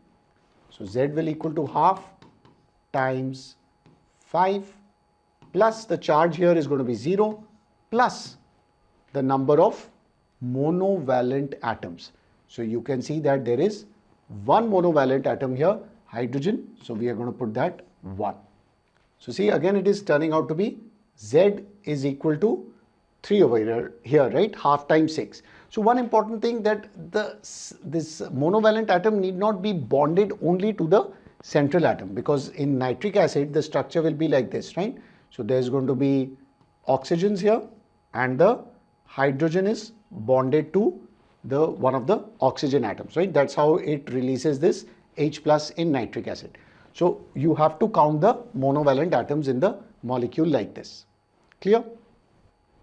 So Z will equal to half times 5 plus the charge here is going to be 0 plus the number of monovalent atoms. So you can see that there is one monovalent atom here, hydrogen. So we are going to put that 1. So see, again it is turning out to be Z is equal to 3 over here, right? Half times 6. So one important thing, that this monovalent atom need not be bonded only to the central atom, because in nitric acid the structure will be like this, right? So there's going to be oxygens here, and the hydrogen is bonded to the one of the oxygen atoms, right? That's how it releases this H plus in nitric acid. So you have to count the monovalent atoms in the molecule like this. Clear?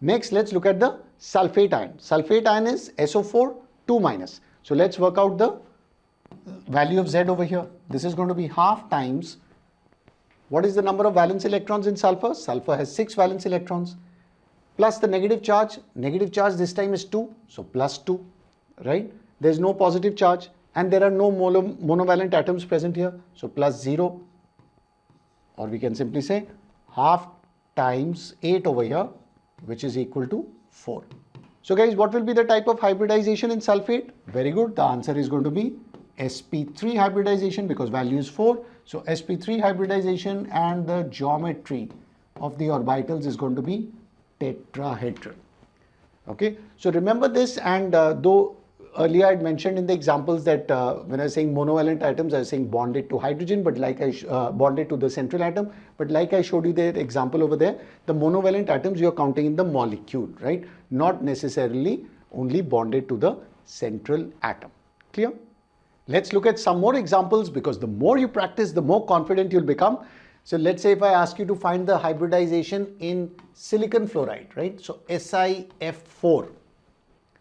Next, let's look at the sulfate ion. Sulfate ion is SO4 2 minus. So let's work out the value of Z over here. This is going to be half times, what is the number of valence electrons in sulfur? Sulfur has 6 valence electrons, plus the negative charge. Negative charge this time is 2, so plus 2, right? There is no positive charge, and there are no monovalent atoms present here, so plus 0, or we can simply say half times 8 over here, which is equal to 4. So guys, what will be the type of hybridization in sulfate? Very good. The answer is going to be sp3 hybridization, because value is 4. So sp3 hybridization, and the geometry of the orbitals is going to be tetrahedral. Okay. So remember this, and though earlier I had mentioned in the examples that when I was saying monovalent atoms, I was saying bonded to hydrogen, but like I bonded to the central atom. But like I showed you the example over there, the monovalent atoms you are counting in the molecule, right? Not necessarily only bonded to the central atom. Clear? Let's look at some more examples, because the more you practice, the more confident you'll become. So let's say if I ask you to find the hybridization in silicon fluoride, right? So SiF4.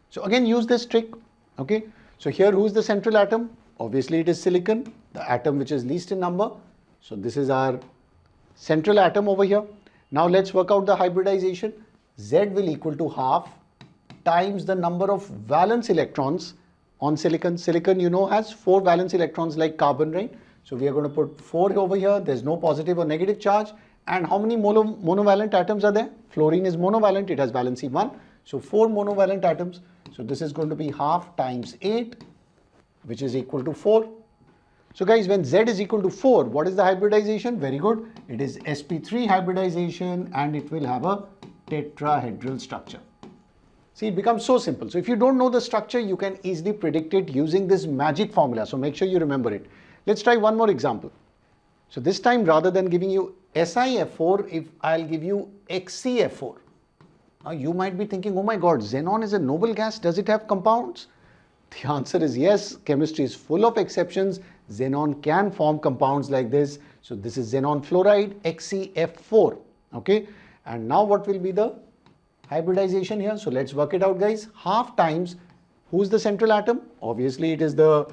So again, use this trick, okay? So here, who's the central atom? Obviously, it is silicon, the atom which is least in number. So this is our central atom over here. Now let's work out the hybridization. Z will equal to half times the number of valence electrons on silicon. Silicon, you know, has 4 valence electrons like carbon, right? So we are going to put 4 over here. There's no positive or negative charge. And how many monovalent atoms are there? Fluorine is monovalent. It has valency 1. So 4 monovalent atoms. So this is going to be half times 8, which is equal to 4. So guys, when Z is equal to 4, what is the hybridization? Very good. It is sp3 hybridization, and it will have a tetrahedral structure. See, it becomes so simple. So if you don't know the structure, you can easily predict it using this magic formula. So make sure you remember it. Let's try one more example. So this time, rather than giving you SiF4, if I'll give you XeF4. Now you might be thinking, oh my God, xenon is a noble gas. Does it have compounds? The answer is yes. Chemistry is full of exceptions. Xenon can form compounds like this. So this is xenon fluoride, XeF4. Okay. And now what will be the hybridization here? So let's work it out, guys. Half times, who's the central atom? Obviously, it is the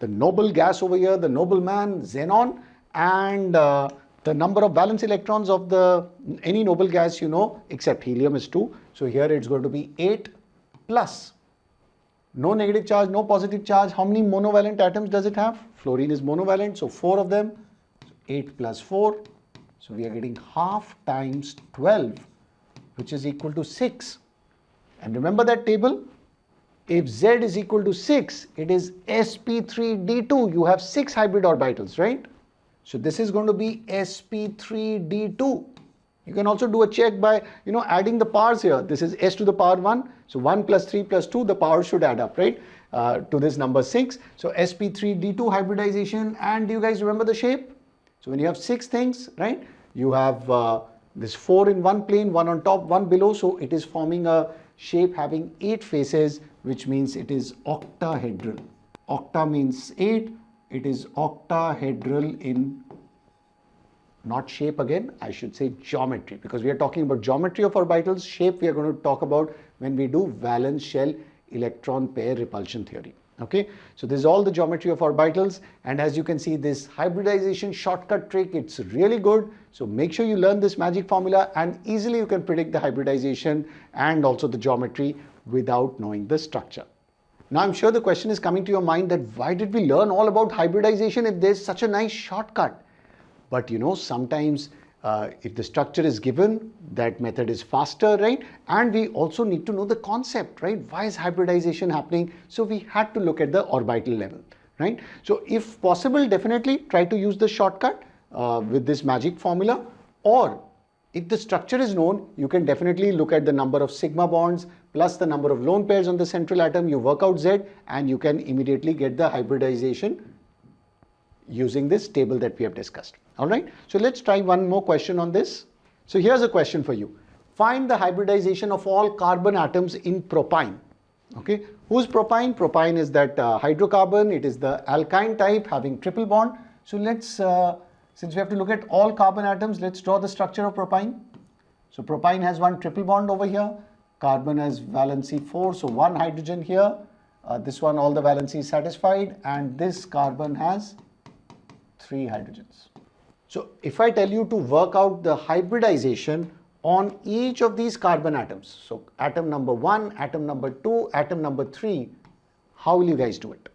noble gas over here, the noble man, xenon, and the number of valence electrons of any noble gas, you know, except helium is 2. So here it's going to be 8 plus. No negative charge, no positive charge. How many monovalent atoms does it have? Fluorine is monovalent, so 4 of them. So 8 plus 4. So we are getting half times 12, which is equal to 6. And remember that table? If Z is equal to 6, it is sp3d2. You have 6 hybrid orbitals, right? So this is going to be sp3d2. You can also do a check by, you know, adding the powers here. This is s to the power 1. So 1 plus 3 plus 2, the power should add up, right? To this number 6. So sp3d2 hybridization. And do you guys remember the shape? So when you have 6 things, right? You have this 4 in one plane, 1 on top, 1 below. So it is forming a shape having 8 faces, which means it is octahedral. Octa means 8. It is octahedral in, not shape again, I should say geometry, because we are talking about geometry of orbitals. Shape we are going to talk about when we do valence shell electron pair repulsion theory. Okay, so this is all the geometry of orbitals, and as you can see, this hybridization shortcut trick, it's really good. So make sure you learn this magic formula, and easily you can predict the hybridization and also the geometry without knowing the structure. Now I'm sure the question is coming to your mind that why did we learn all about hybridization if there's such a nice shortcut? But you know, sometimes if the structure is given, that method is faster, right? And we also need to know the concept, right? Why is hybridization happening? So we had to look at the orbital level, right? So if possible, definitely try to use the shortcut with this magic formula. Or if the structure is known, you can definitely look at the number of sigma bonds plus the number of lone pairs on the central atom. You work out Z and you can immediately get the hybridization using this table that we have discussed. All right, so let's try one more question on this. So here's a question for you. Find the hybridization of all carbon atoms in propyne. Okay, who's propyne? Propyne is that hydrocarbon. It is the alkyne type having triple bond. So let's, since we have to look at all carbon atoms, let's draw the structure of propyne. So propyne has one triple bond over here. Carbon has valency 4, so 1 hydrogen here. This one, all the valency is satisfied, and this carbon has 3 hydrogens. So if I tell you to work out the hybridization on each of these carbon atoms, so atom number 1, atom number 2, atom number 3, how will you guys do it?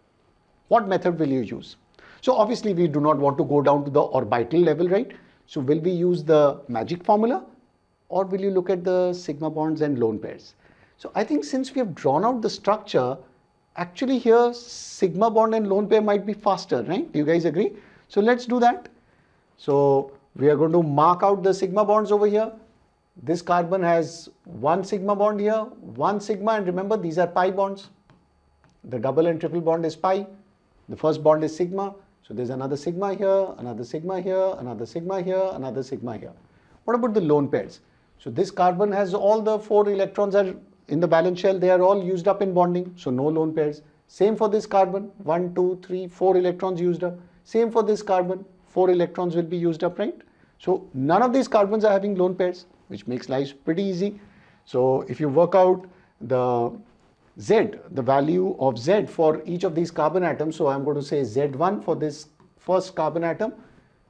What method will you use? So obviously we do not want to go down to the orbital level, right? So will we use the magic formula, or will you look at the sigma bonds and lone pairs? So I think since we have drawn out the structure, actually here sigma bond and lone pair might be faster, right? Do you guys agree? So let's do that. So we are going to mark out the sigma bonds over here. This carbon has 1 sigma bond here, 1 sigma, and remember these are pi bonds. The double and triple bond is pi. The first bond is sigma. So there's another sigma here, another sigma here, another sigma here, another sigma here. What about the lone pairs? So this carbon has all the 4 electrons are in the valence shell. They are all used up in bonding. So no lone pairs. Same for this carbon, 1, 2, 3, 4 electrons used up. Same for this carbon, 4 electrons will be used up, right? So none of these carbons are having lone pairs, which makes life pretty easy. So if you work out the Z, the value of Z for each of these carbon atoms, so I'm going to say Z1 for this first carbon atom,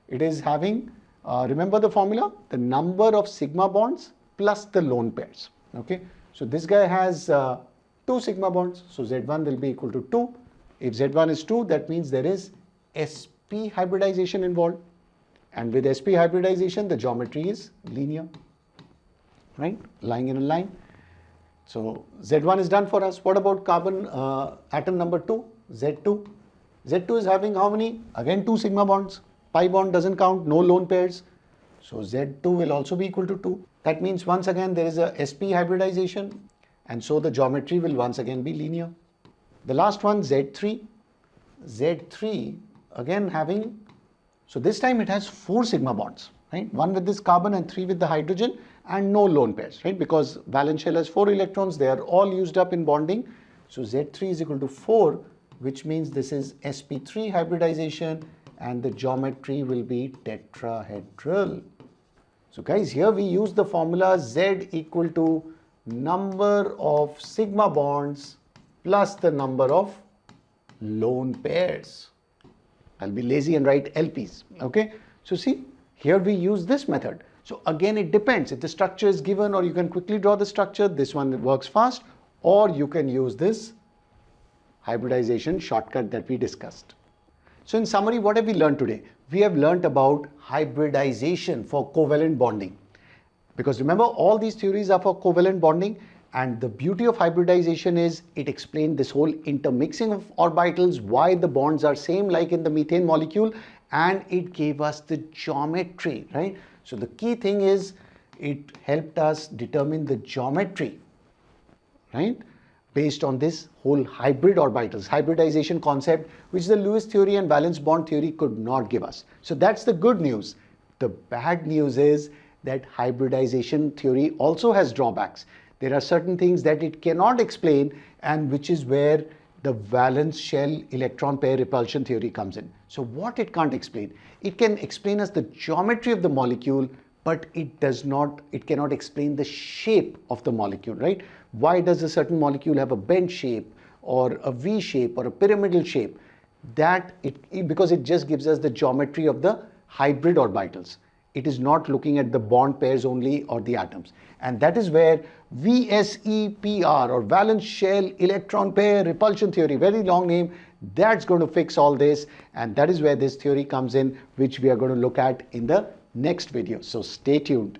it is having, remember the formula, the number of sigma bonds plus the lone pairs, okay? So this guy has 2 sigma bonds, so Z1 will be equal to 2. If Z1 is 2, that means there is sp hybridization involved, and with sp hybridization the geometry is linear, right, lying in a line. So Z1 is done for us. What about carbon atom number 2, Z2? Z2 is having how many? Again 2 sigma bonds. Pi bond doesn't count, no lone pairs. So Z2 will also be equal to 2. That means once again there is a sp hybridization, and so the geometry will once again be linear. The last one, Z3. Z3 again having, so this time it has 4 sigma bonds, right? 1 with this carbon and 3 with the hydrogen, and no lone pairs, right? Because valence shell has 4 electrons, they are all used up in bonding. So Z3 is equal to 4, which means this is sp3 hybridization, and the geometry will be tetrahedral. So guys, here we use the formula Z equal to number of sigma bonds plus the number of lone pairs. I'll be lazy and write LPs, okay? So see, here we use this method. So again, it depends. If the structure is given, or you can quickly draw the structure, this one works fast, or you can use this hybridization shortcut that we discussed. So in summary, what have we learned today? We have learned about hybridization for covalent bonding. Because remember, all these theories are for covalent bonding, and the beauty of hybridization is it explained this whole intermixing of orbitals, why the bonds are same like in the methane molecule, and it gave us the geometry, right? So the key thing is it helped us determine the geometry, right? Based on this whole hybrid orbitals, hybridization concept, which the Lewis theory and valence bond theory could not give us. So that's the good news. The bad news is that hybridization theory also has drawbacks. There are certain things that it cannot explain, and which is where the valence shell electron pair repulsion theory comes in. So what it can't explain? It can explain us the geometry of the molecule, but it cannot explain the shape of the molecule, right? Why does a certain molecule have a bent shape or a V shape or a pyramidal shape? Because it just gives us the geometry of the hybrid orbitals. It is not looking at the bond pairs only or the atoms. And that is where VSEPR, or valence shell electron pair repulsion theory, very long name, that's going to fix all this. And that is where this theory comes in, which we are going to look at in the next video. So stay tuned.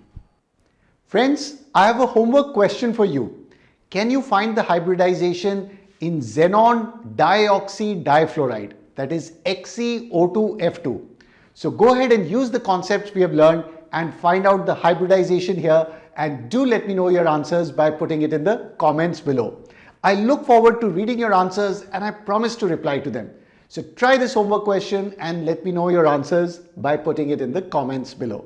Friends, I have a homework question for you. Can you find the hybridization in xenon dioxy difluoride, that is XeO2F2? So go ahead and use the concepts we have learned and find out the hybridization here, and do let me know your answers by putting it in the comments below. I look forward to reading your answers, and I promise to reply to them. So try this homework question and let me know your answers by putting it in the comments below.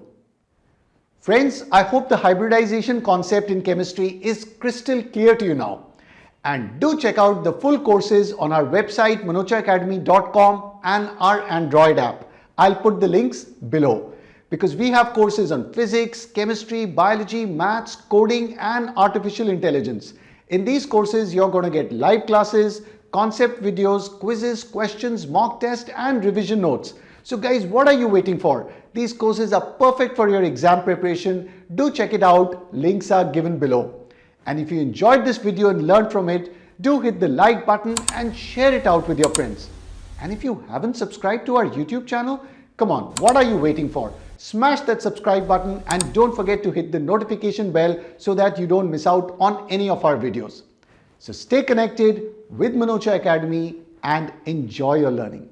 Friends, I hope the hybridization concept in chemistry is crystal clear to you now. And do check out the full courses on our website manochaacademy.com and our Android app. I'll put the links below, because we have courses on physics, chemistry, biology, maths, coding, and artificial intelligence. In these courses, you're going to get live classes, concept videos, quizzes, questions, mock test, and revision notes. So guys, what are you waiting for? These courses are perfect for your exam preparation. Do check it out. Links are given below. And if you enjoyed this video and learned from it, do hit the like button and share it out with your friends. And if you haven't subscribed to our YouTube channel, come on, what are you waiting for? Smash that subscribe button and don't forget to hit the notification bell so that you don't miss out on any of our videos. So stay connected with Manocha Academy and enjoy your learning.